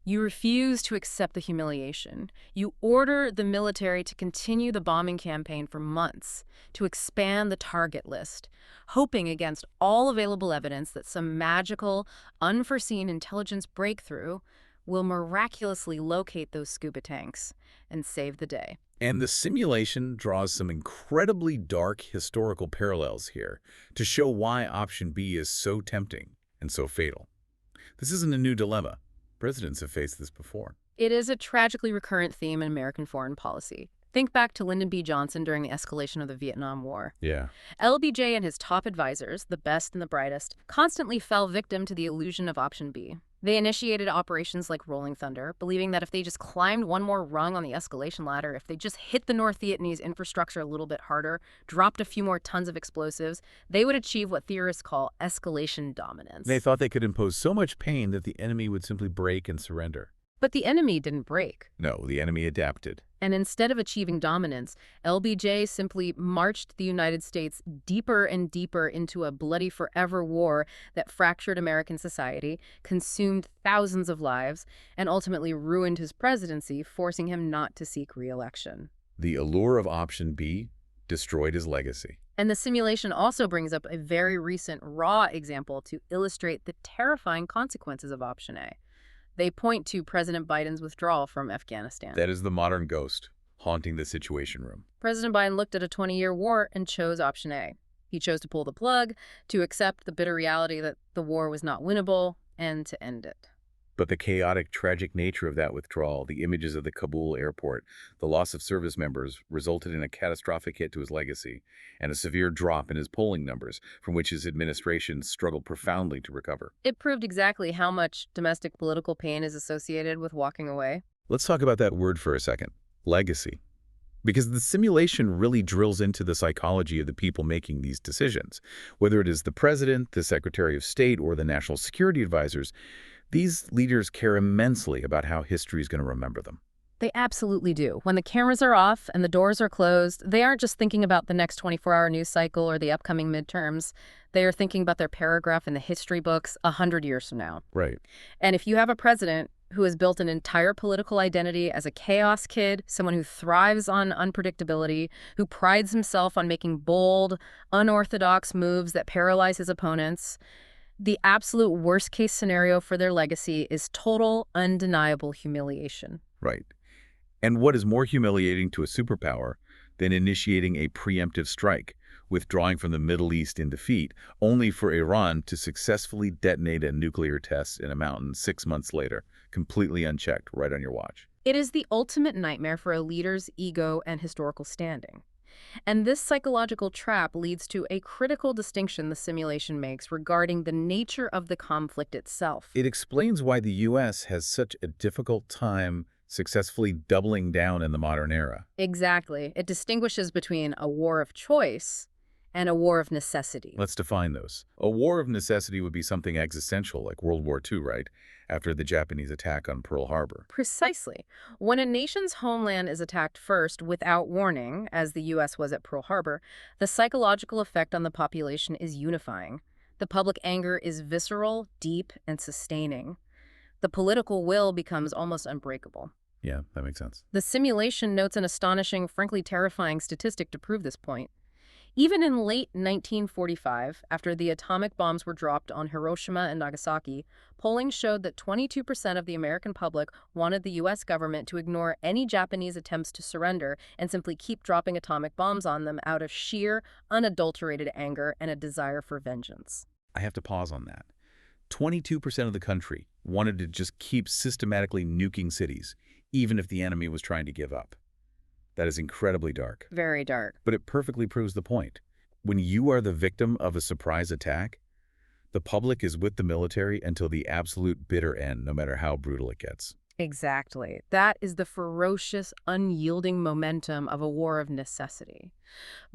You refuse to accept the humiliation. You order the military to continue the bombing campaign for months, to expand the target list, hoping against all available evidence that some magical, unforeseen intelligence breakthrough will miraculously locate those scuba tanks and save the day. And the simulation draws some incredibly dark historical parallels here to show why option B is so tempting and so fatal. This isn't a new dilemma. Presidents have faced this before. It is a tragically recurrent theme in American foreign policy. Think back to Lyndon B. Johnson during the escalation of the Vietnam War. Yeah. LBJ and his top advisors, the best and the brightest, constantly fell victim to the illusion of option B. They initiated operations like Rolling Thunder, believing that if they just climbed one more rung on the escalation ladder, if they just hit the North Vietnamese infrastructure a little bit harder, dropped a few more tons of explosives, they would achieve what theorists call escalation dominance. They thought they could impose so much pain that the enemy would simply break and surrender. But the enemy didn't break. No, the enemy adapted. And instead of achieving dominance, LBJ simply marched the United States deeper and deeper into a bloody forever war that fractured American society, consumed thousands of lives, and ultimately ruined his presidency, forcing him not to seek re-election. The allure of option B destroyed his legacy. And the simulation also brings up a very recent raw example to illustrate the terrifying consequences of option A. They point to President Biden's withdrawal from Afghanistan. That is the modern ghost haunting the Situation Room. President Biden looked at a 20-year war and chose option A. He chose to pull the plug, to accept the bitter reality that the war was not winnable, and to end it. But the chaotic, tragic nature of that withdrawal, the images of the Kabul airport, the loss of service members resulted in a catastrophic hit to his legacy and a severe drop in his polling numbers, from which his administration struggled profoundly to recover. It proved exactly how much domestic political pain is associated with walking away. Let's talk about that word for a second, legacy. Because the simulation really drills into the psychology of the people making these decisions. Whether it is the president, the secretary of state, or the national security advisors, these leaders care immensely about how history is going to remember them. They absolutely do. When the cameras are off and the doors are closed, they aren't just thinking about the next 24-hour news cycle or the upcoming midterms. They are thinking about their paragraph in the history books 100 years from now. Right. And if you have a president who has built an entire political identity as a chaos kid, someone who thrives on unpredictability, who prides himself on making bold, unorthodox moves that paralyze his opponents, the absolute worst-case scenario for their legacy is total, undeniable humiliation. Right. And what is more humiliating to a superpower than initiating a preemptive strike, withdrawing from the Middle East in defeat, only for Iran to successfully detonate a nuclear test in a mountain 6 months later, completely unchecked, right on your watch? It is the ultimate nightmare for a leader's ego and historical standing. And this psychological trap leads to a critical distinction the simulation makes regarding the nature of the conflict itself. It explains why the U.S. has such a difficult time successfully doubling down in the modern era. Exactly. It distinguishes between a war of choice and a war of necessity. Let's define those. A war of necessity would be something existential like World War II, right? After the Japanese attack on Pearl Harbor. Precisely. When a nation's homeland is attacked first without warning, as the U.S. was at Pearl Harbor, the psychological effect on the population is unifying. The public anger is visceral, deep, and sustaining. The political will becomes almost unbreakable. Yeah, that makes sense. The simulation notes an astonishing, frankly terrifying statistic to prove this point. Even in late 1945, after the atomic bombs were dropped on Hiroshima and Nagasaki, polling showed that 22% of the American public wanted the U.S. government to ignore any Japanese attempts to surrender and simply keep dropping atomic bombs on them out of sheer, unadulterated anger and a desire for vengeance. I have to pause on that. 22% of the country wanted to just keep systematically nuking cities, even if the enemy was trying to give up. That is incredibly dark. Very dark. But it perfectly proves the point. When you are the victim of a surprise attack, the public is with the military until the absolute bitter end, no matter how brutal it gets. Exactly. That is the ferocious, unyielding momentum of a war of necessity.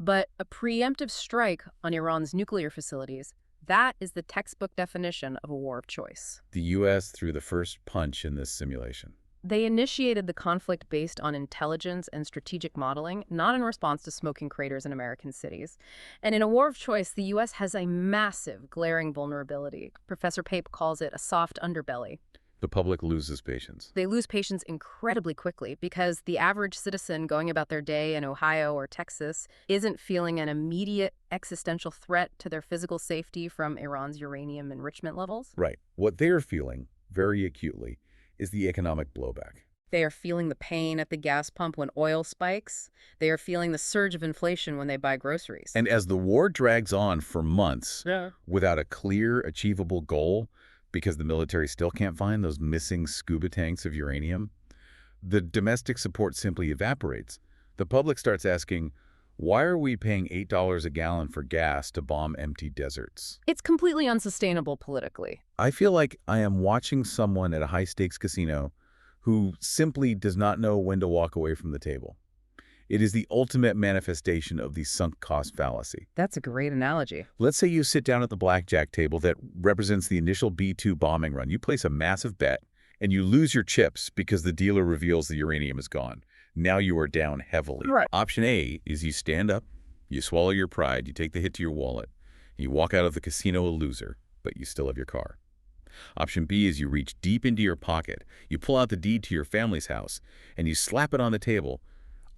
But a preemptive strike on Iran's nuclear facilities, that is the textbook definition of a war of choice. The U.S. threw the first punch in this simulation. They initiated the conflict based on intelligence and strategic modeling, not in response to smoking craters in American cities. And in a war of choice, the U.S. has a massive, glaring vulnerability. Professor Pape calls it a soft underbelly. The public loses patience. They lose patience incredibly quickly because the average citizen going about their day in Ohio or Texas isn't feeling an immediate existential threat to their physical safety from Iran's uranium enrichment levels. Right. What they're feeling, very acutely, is the economic blowback. They are feeling the pain at the gas pump when oil spikes. They are feeling the surge of inflation when they buy groceries. And as the war drags on for months without a clear, achievable goal, because the military still can't find those missing scuba tanks of uranium, the domestic support simply evaporates. The public starts asking, why are we paying $8 a gallon for gas to bomb empty deserts? It's completely unsustainable politically. I feel like I am watching someone at a high-stakes casino who simply does not know when to walk away from the table. It is the ultimate manifestation of the sunk cost fallacy. That's a great analogy. Let's say you sit down at the blackjack table that represents the initial B-2 bombing run. You place a massive bet, and you lose your chips because the dealer reveals the uranium is gone. Now you are down heavily. Right. Option A is you stand up, you swallow your pride, you take the hit to your wallet, and you walk out of the casino a loser, but you still have your car. Option B is you reach deep into your pocket, you pull out the deed to your family's house, and you slap it on the table,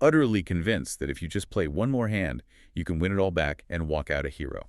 utterly convinced that if you just play one more hand, you can win it all back and walk out a hero.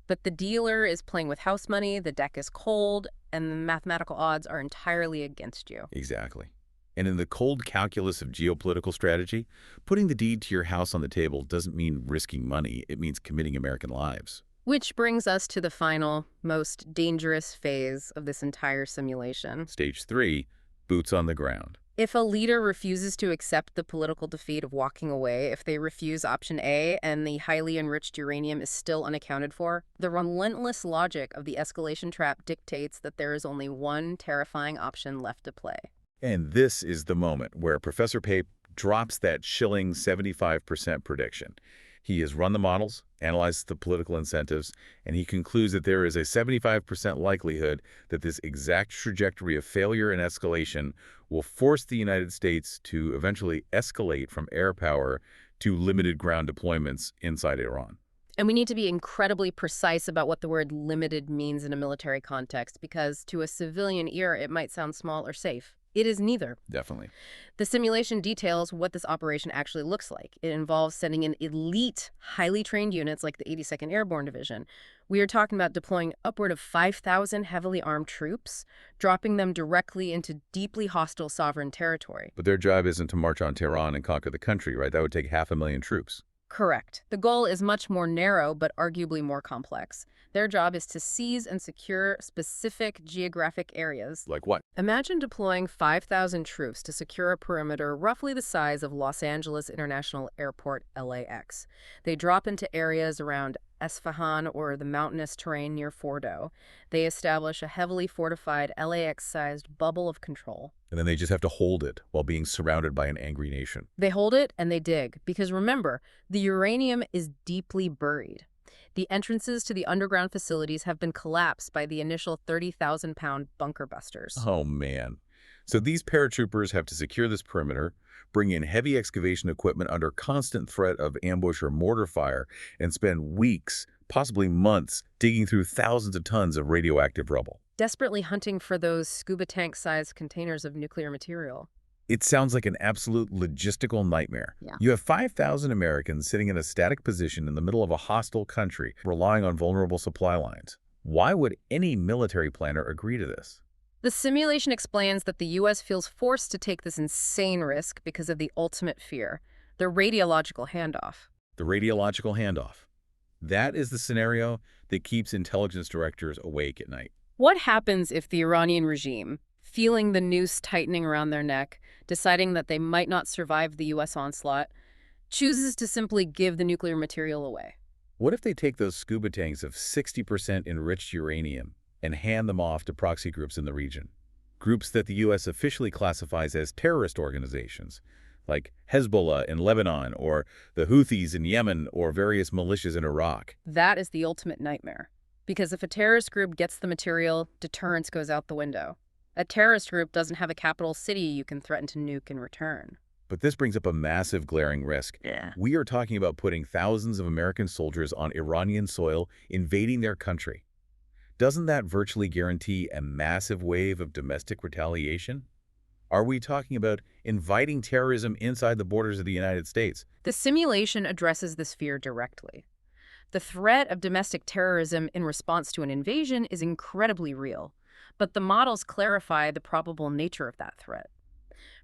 But the dealer is playing with house money, the deck is cold, and the mathematical odds are entirely against you. Exactly. And in the cold calculus of geopolitical strategy, putting the deed to your house on the table doesn't mean risking money. It means committing American lives. Which brings us to the final, most dangerous phase of this entire simulation. Stage 3, boots on the ground. If a leader refuses to accept the political defeat of walking away, if they refuse option A and the highly enriched uranium is still unaccounted for, the relentless logic of the escalation trap dictates that there is only one terrifying option left to play. And this is the moment where Professor Pape drops that chilling 75% prediction. He has run the models, analyzed the political incentives, and he concludes that there is a 75% likelihood that this exact trajectory of failure and escalation will force the United States to eventually escalate from air power to limited ground deployments inside Iran. And we need to be incredibly precise about what the word limited means in a military context, because to a civilian ear, it might sound small or safe. It is neither. Definitely. The simulation details what this operation actually looks like. It involves sending in elite, highly trained units like the 82nd Airborne Division. We are talking about deploying upward of 5,000 heavily armed troops, dropping them directly into deeply hostile sovereign territory. But their job isn't to march on Tehran and conquer the country, right? That would take 500,000 troops. Correct. The goal is much more narrow, but arguably more complex. Their job is to seize and secure specific geographic areas. Like what? Imagine deploying 5,000 troops to secure a perimeter roughly the size of Los Angeles International Airport, LAX. They drop into areas around Esfahan or the mountainous terrain near Fordo. They establish a heavily fortified LAX-sized bubble of control. And then they just have to hold it while being surrounded by an angry nation. They hold it and they dig, because remember, the uranium is deeply buried. The entrances to the underground facilities have been collapsed by the initial 30,000-pound bunker busters. Oh, man. So these paratroopers have to secure this perimeter, bring in heavy excavation equipment under constant threat of ambush or mortar fire, and spend weeks, possibly months, digging through thousands of tons of radioactive rubble. Desperately hunting for those scuba tank-sized containers of nuclear material. It sounds like an absolute logistical nightmare. Yeah. You have 5,000 Americans sitting in a static position in the middle of a hostile country, relying on vulnerable supply lines. Why would any military planner agree to this? The simulation explains that the U.S. feels forced to take this insane risk because of the ultimate fear, the radiological handoff. The radiological handoff. That is the scenario that keeps intelligence directors awake at night. What happens if the Iranian regime, feeling the noose tightening around their neck, deciding that they might not survive the U.S. onslaught, chooses to simply give the nuclear material away? What if they take those scuba tanks of 60% enriched uranium and hand them off to proxy groups in the region? Groups that the U.S. officially classifies as terrorist organizations, like Hezbollah in Lebanon, or the Houthis in Yemen, or various militias in Iraq. That is the ultimate nightmare. Because if a terrorist group gets the material, deterrence goes out the window. A terrorist group doesn't have a capital city you can threaten to nuke in return. But this brings up a massive glaring risk. Yeah. We are talking about putting thousands of American soldiers on Iranian soil, invading their country. Doesn't that virtually guarantee a massive wave of domestic retaliation? Are we talking about inviting terrorism inside the borders of the United States? The simulation addresses this fear directly. The threat of domestic terrorism in response to an invasion is incredibly real, but the models clarify the probable nature of that threat.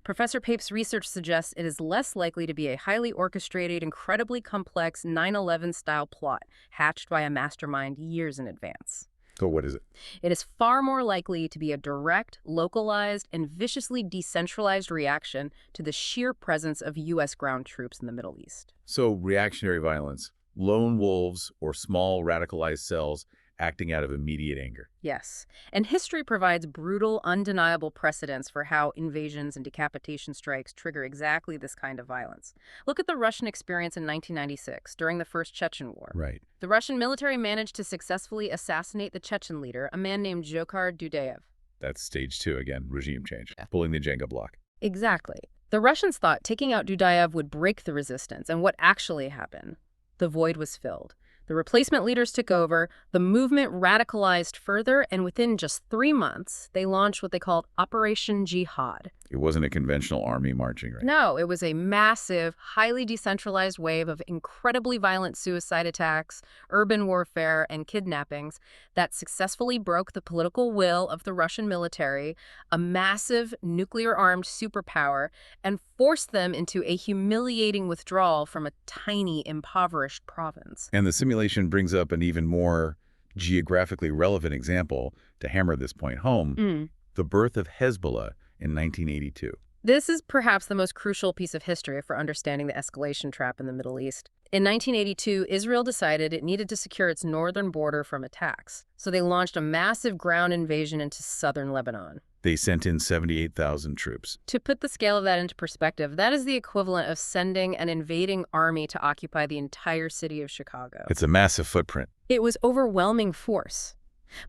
Professor Pape's research suggests it is less likely to be a highly orchestrated, incredibly complex 9/11-style plot hatched by a mastermind years in advance. So what is it? It is far more likely to be a direct, localized, and viciously decentralized reaction to the sheer presence of U.S. ground troops in the Middle East. So reactionary violence, lone wolves or small radicalized cells acting out of immediate anger. Yes, and history provides brutal, undeniable precedents for how invasions and decapitation strikes trigger exactly this kind of violence. Look at the Russian experience in 1996, during the First Chechen War. Right. The Russian military managed to successfully assassinate the Chechen leader, a man named Djokhar Dudayev. That's stage 2 again, regime change, Yeah. pulling the Jenga block. Exactly. The Russians thought taking out Dudayev would break the resistance, and what actually happened? The void was filled. The replacement leaders took over, the movement radicalized further, and within just 3 months, they launched what they called Operation Jihad. It wasn't a conventional army marching, right? No, it was a massive, highly decentralized wave of incredibly violent suicide attacks, urban warfare, and kidnappings that successfully broke the political will of the Russian military, a massive nuclear-armed superpower, and forced them into a humiliating withdrawal from a tiny, impoverished province. And the simulation brings up an even more geographically relevant example to hammer this point home, the birth of Hezbollah in 1982. This is perhaps the most crucial piece of history for understanding the escalation trap in the Middle East. In 1982, Israel decided it needed to secure its northern border from attacks, so they launched a massive ground invasion into southern Lebanon. They sent in 78,000 troops. To put the scale of that into perspective, that is the equivalent of sending an invading army to occupy the entire city of Chicago. It's a massive footprint. It was overwhelming force,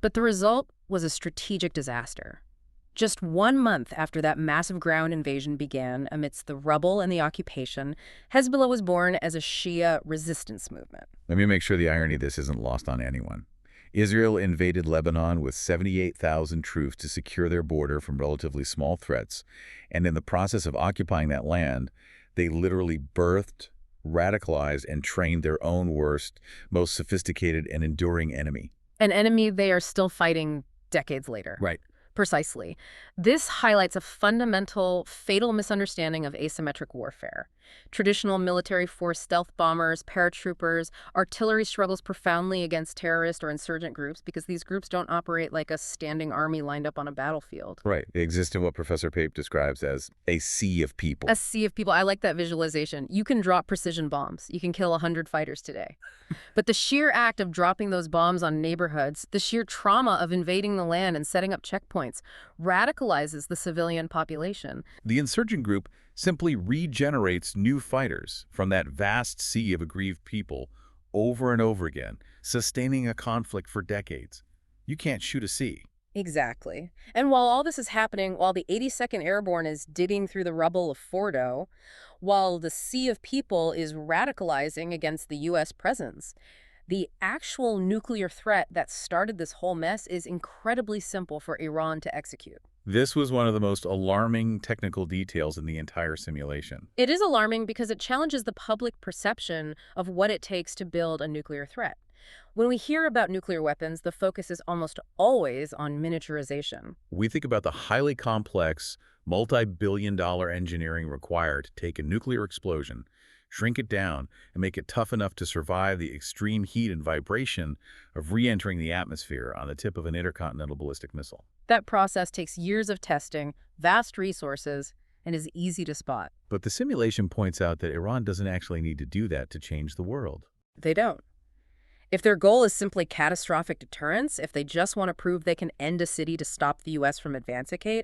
but the result was a strategic disaster. Just 1 month after that massive ground invasion began, amidst the rubble and the occupation, Hezbollah was born as a Shia resistance movement. Let me make sure the irony of this isn't lost on anyone. Israel invaded Lebanon with 78,000 troops to secure their border from relatively small threats, and in the process of occupying that land, they literally birthed, radicalized, and trained their own worst, most sophisticated and enduring enemy. An enemy they are still fighting decades later. Right. Precisely. This highlights a fundamental, fatal misunderstanding of asymmetric warfare. Traditional military force stealth bombers, paratroopers, artillery struggles profoundly against terrorist or insurgent groups because these groups don't operate like a standing army lined up on a battlefield. Right. They exist in what Professor Pape describes as a sea of people. A sea of people. I like that visualization. You can drop precision bombs. You can kill 100 fighters today. But the sheer act of dropping those bombs on neighborhoods, the sheer trauma of invading the land and setting up checkpoints, radicalizes the civilian population. The insurgent group simply regenerates new fighters from that vast sea of aggrieved people over and over again, sustaining a conflict for decades. You can't shoot a sea. Exactly. And while all this is happening, while the 82nd Airborne is digging through the rubble of Fordo, while the sea of people is radicalizing against the U.S. presence, The actual nuclear threat that started this whole mess is incredibly simple for Iran to execute. This was one of the most alarming technical details in the entire simulation. It is alarming because it challenges the public perception of what it takes to build a nuclear threat. When we hear about nuclear weapons, the focus is almost always on miniaturization. We think about the highly complex, multi-billion-dollar engineering required to take a nuclear explosion, shrink it down, and make it tough enough to survive the extreme heat and vibration of re-entering the atmosphere on the tip of an intercontinental ballistic missile. That process takes years of testing, vast resources, and is easy to spot. But the simulation points out that Iran doesn't actually need to do that to change the world. They don't. If their goal is simply catastrophic deterrence, if they just want to prove they can end a city to stop the U.S. from advancing,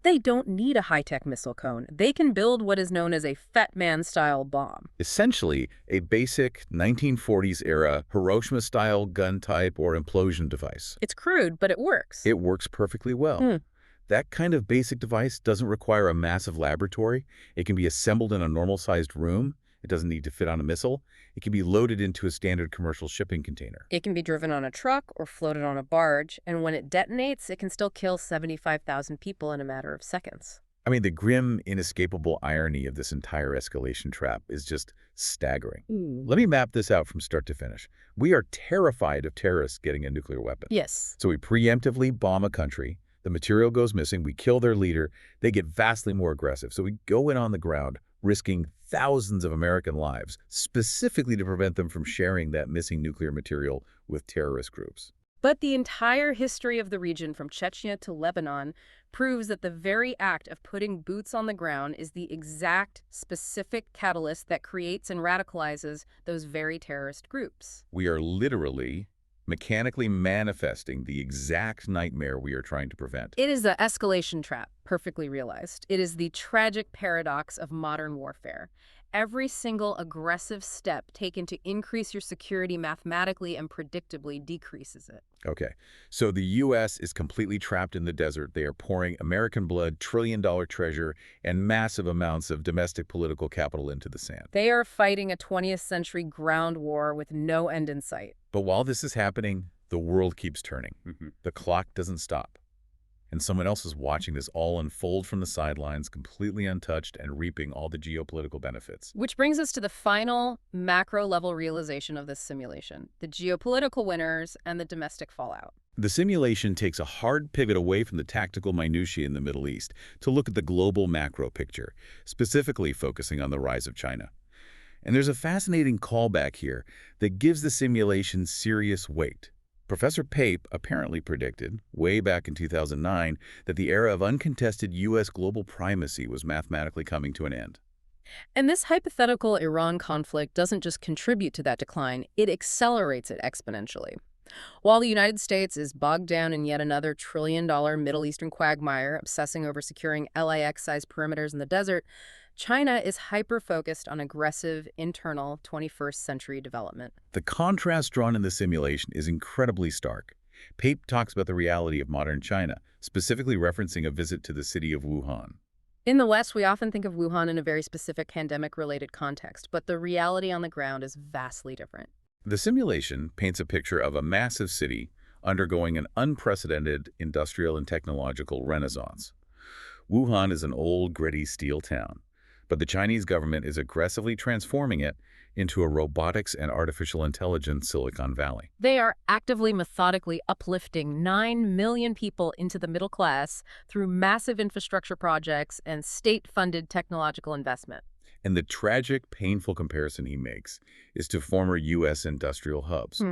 they don't need a high-tech missile cone. They can build what is known as a Fat Man-style bomb. Essentially, a basic 1940s-era Hiroshima-style gun type or implosion device. It's crude, but it works. It works perfectly well. That kind of basic device doesn't require a massive laboratory. It can be assembled in a normal-sized room. It doesn't need to fit on a missile. It can be loaded into a standard commercial shipping container. It can be driven on a truck or floated on a barge, and when it detonates, it can still kill 75,000 people in a matter of seconds. I mean, the grim, inescapable irony of this entire escalation trap is just staggering. Let me map this out from start to finish. We are terrified of terrorists getting a nuclear weapon. Yes. So we preemptively bomb a country. The material goes missing. We kill their leader. They get vastly more aggressive. So we go in on the ground, risking thousands of American lives, specifically to prevent them from sharing that missing nuclear material with terrorist groups. But the entire history of the region from Chechnya to Lebanon proves that the very act of putting boots on the ground is the exact specific catalyst that creates and radicalizes those very terrorist groups. We are literally mechanically manifesting the exact nightmare we are trying to prevent. It is the escalation trap, perfectly realized. It is the tragic paradox of modern warfare. Every single aggressive step taken to increase your security mathematically and predictably decreases it. Okay, so the U.S. is completely trapped in the desert. They are pouring American blood, trillion-dollar treasure, and massive amounts of domestic political capital into the sand. They are fighting a 20th century ground war with no end in sight. But while this is happening, the world keeps turning. The clock doesn't stop. And someone else is watching this all unfold from the sidelines, completely untouched and reaping all the geopolitical benefits. Which brings us to the final macro-level realization of this simulation, the geopolitical winners and the domestic fallout. The simulation takes a hard pivot away from the tactical minutiae in the Middle East to look at the global macro picture, specifically focusing on the rise of China. And there's a fascinating callback here that gives the simulation serious weight. Professor Pape apparently predicted, way back in 2009, that the era of uncontested U.S. global primacy was mathematically coming to an end. And this hypothetical Iran conflict doesn't just contribute to that decline, it accelerates it exponentially. While the United States is bogged down in yet another trillion-dollar Middle Eastern quagmire, obsessing over securing LAX-sized perimeters in the desert, China is hyper-focused on aggressive, internal 21st century development. The contrast drawn in the simulation is incredibly stark. Pape talks about the reality of modern China, specifically referencing a visit to the city of Wuhan. In the West, we often think of Wuhan in a very specific pandemic-related context, but the reality on the ground is vastly different. The simulation paints a picture of a massive city undergoing an unprecedented industrial and technological renaissance. Wuhan is an old, gritty steel town, but the Chinese government is aggressively transforming it into a robotics and artificial intelligence Silicon Valley. They are actively, methodically uplifting 9 million people into the middle class through massive infrastructure projects and state-funded technological investment. And the tragic, painful comparison he makes is to former U.S. industrial hubs.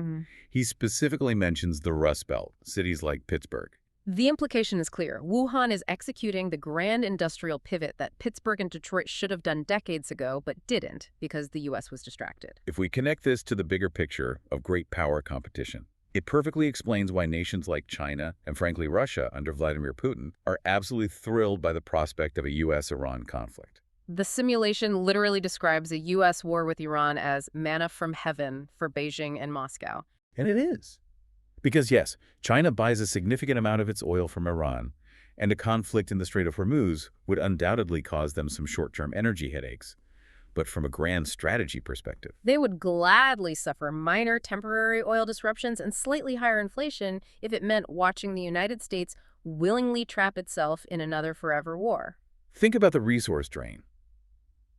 He specifically mentions the Rust Belt, cities like Pittsburgh. The implication is clear. Wuhan is executing the grand industrial pivot that Pittsburgh and Detroit should have done decades ago, but didn't because the U.S. was distracted. If we connect this to the bigger picture of great power competition, it perfectly explains why nations like China and, frankly, Russia under Vladimir Putin are absolutely thrilled by the prospect of a U.S.-Iran conflict. The simulation literally describes a U.S. war with Iran as manna from heaven for Beijing and Moscow. And it is. Because yes, China buys a significant amount of its oil from Iran, and a conflict in the Strait of Hormuz would undoubtedly cause them some short-term energy headaches. but from a grand strategy perspective. They would gladly suffer minor temporary oil disruptions and slightly higher inflation if it meant watching the United States willingly trap itself in another forever war. Think about the resource drain.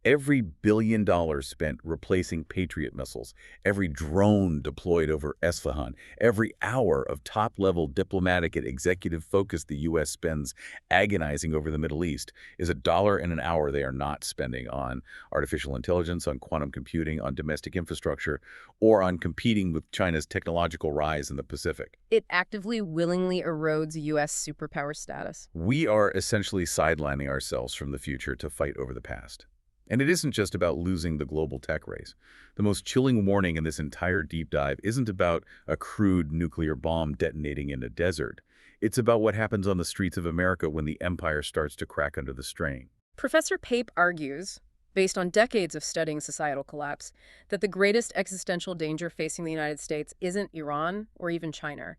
Every $1 billion spent replacing Patriot missiles, every drone deployed over Esfahan, every hour of top-level diplomatic and executive focus the U.S. spends agonizing over the Middle East is $1 in an hour they are not spending on artificial intelligence, on quantum computing, on domestic infrastructure, or on competing with China's technological rise in the Pacific. It actively, willingly erodes U.S. superpower status. We are essentially sidelining ourselves from the future to fight over the past. And it isn't just about losing the global tech race. The most chilling warning in this entire deep dive isn't about a crude nuclear bomb detonating in a desert. It's about what happens on the streets of America when the empire starts to crack under the strain. Professor Pape argues, based on decades of studying societal collapse, that the greatest existential danger facing the United States isn't Iran or even China.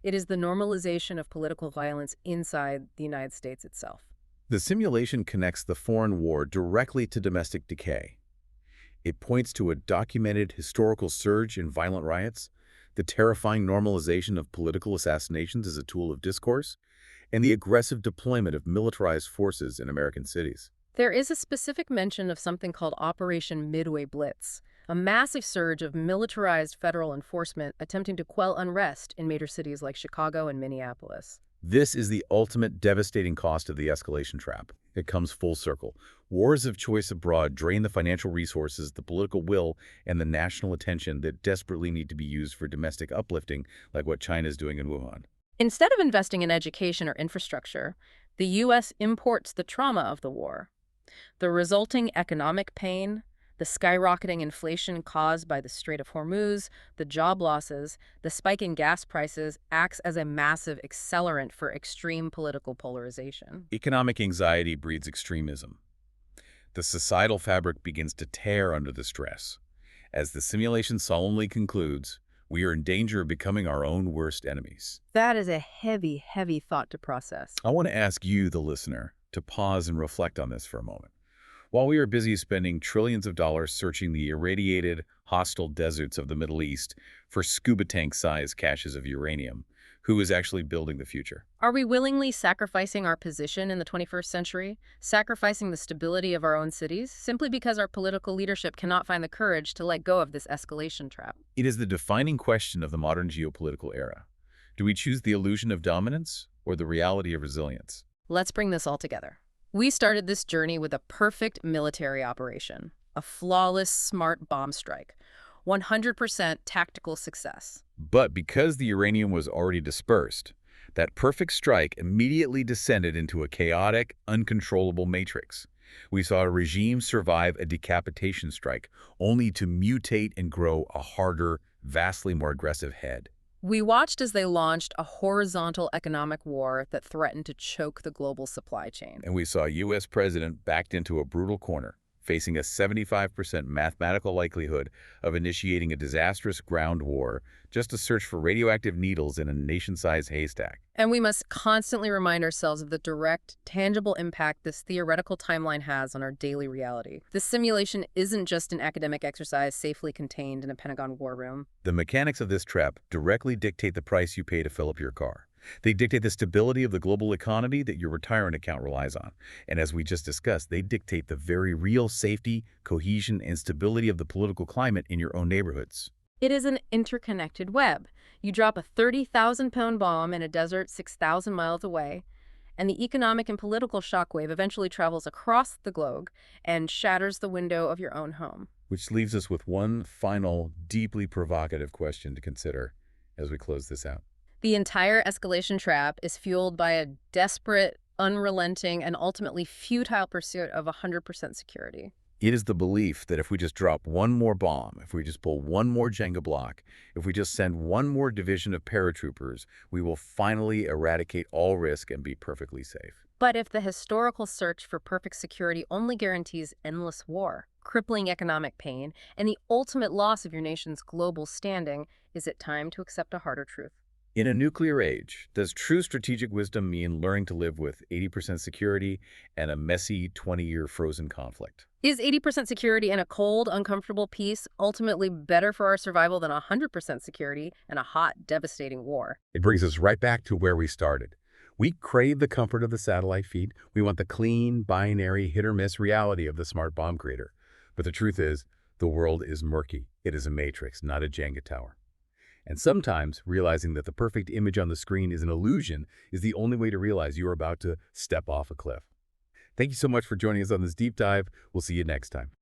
It is the normalization of political violence inside the United States itself. The simulation connects the foreign war directly to domestic decay. It points to a documented historical surge in violent riots, the terrifying normalization of political assassinations as a tool of discourse, and the aggressive deployment of militarized forces in American cities. There is a specific mention of something called Operation Midway Blitz, a massive surge of militarized federal enforcement attempting to quell unrest in major cities like Chicago and Minneapolis. This is the ultimate devastating cost of the escalation trap. It comes full circle. Wars of choice abroad drain the financial resources, the political will, and the national attention that desperately need to be used for domestic uplifting, like what China is doing in Wuhan. Instead of investing in education or infrastructure, the U.S. imports the trauma of the war. The resulting economic pain, the skyrocketing inflation caused by the Strait of Hormuz, the job losses, the spike in gas prices acts as a massive accelerant for extreme political polarization. Economic anxiety breeds extremism. The societal fabric begins to tear under the stress. As the simulation solemnly concludes, we are in danger of becoming our own worst enemies. That is a heavy, heavy thought to process. I want to ask you, the listener, to pause and reflect on this for a moment. While we are busy spending trillions of dollars searching the irradiated, hostile deserts of the Middle East for scuba tank-sized caches of uranium, who is actually building the future? Are we willingly sacrificing our position in the 21st century, sacrificing the stability of our own cities, simply because our political leadership cannot find the courage to let go of this escalation trap? It is the defining question of the modern geopolitical era. Do we choose the illusion of dominance or the reality of resilience? Let's bring this all together. We started this journey with a perfect military operation, a flawless, smart bomb strike, 100% tactical success. But because the uranium was already dispersed, that perfect strike immediately descended into a chaotic, uncontrollable matrix. We saw a regime survive a decapitation strike, only to mutate and grow a harder, vastly more aggressive head. We watched as they launched a horizontal economic war that threatened to choke the global supply chain. And we saw a U.S. president backed into a brutal corner, facing a 75% mathematical likelihood of initiating a disastrous ground war just to search for radioactive needles in a nation-sized haystack. And we must constantly remind ourselves of the direct, tangible impact this theoretical timeline has on our daily reality. This simulation isn't just an academic exercise safely contained in a Pentagon war room. The mechanics of this trap directly dictate the price you pay to fill up your car. They dictate the stability of the global economy that your retirement account relies on. And as we just discussed, they dictate the very real safety, cohesion, and stability of the political climate in your own neighborhoods. It is an interconnected web. You drop a 30,000-pound bomb in a desert 6,000 miles away, and the economic and political shockwave eventually travels across the globe and shatters the window of your own home. Which leaves us with one final, deeply provocative question to consider as we close this out. The entire escalation trap is fueled by a desperate, unrelenting, and ultimately futile pursuit of 100% security. It is the belief that if we just drop one more bomb, if we just pull one more Jenga block, if we just send one more division of paratroopers, we will finally eradicate all risk and be perfectly safe. But if the historical search for perfect security only guarantees endless war, crippling economic pain, and the ultimate loss of your nation's global standing, is it time to accept a harder truth? In a nuclear age, does true strategic wisdom mean learning to live with 80% security and a messy 20-year frozen conflict? Is 80% security and a cold, uncomfortable peace ultimately better for our survival than 100% security and a hot, devastating war? It brings us right back to where we started. We crave the comfort of the satellite feed. We want the clean, binary, hit-or-miss reality of the smart bomb creator. But the truth is, the world is murky. It is a matrix, not a Jenga tower. And sometimes, realizing that the perfect image on the screen is an illusion is the only way to realize you are about to step off a cliff. Thank you so much for joining us on this deep dive. We'll see you next time.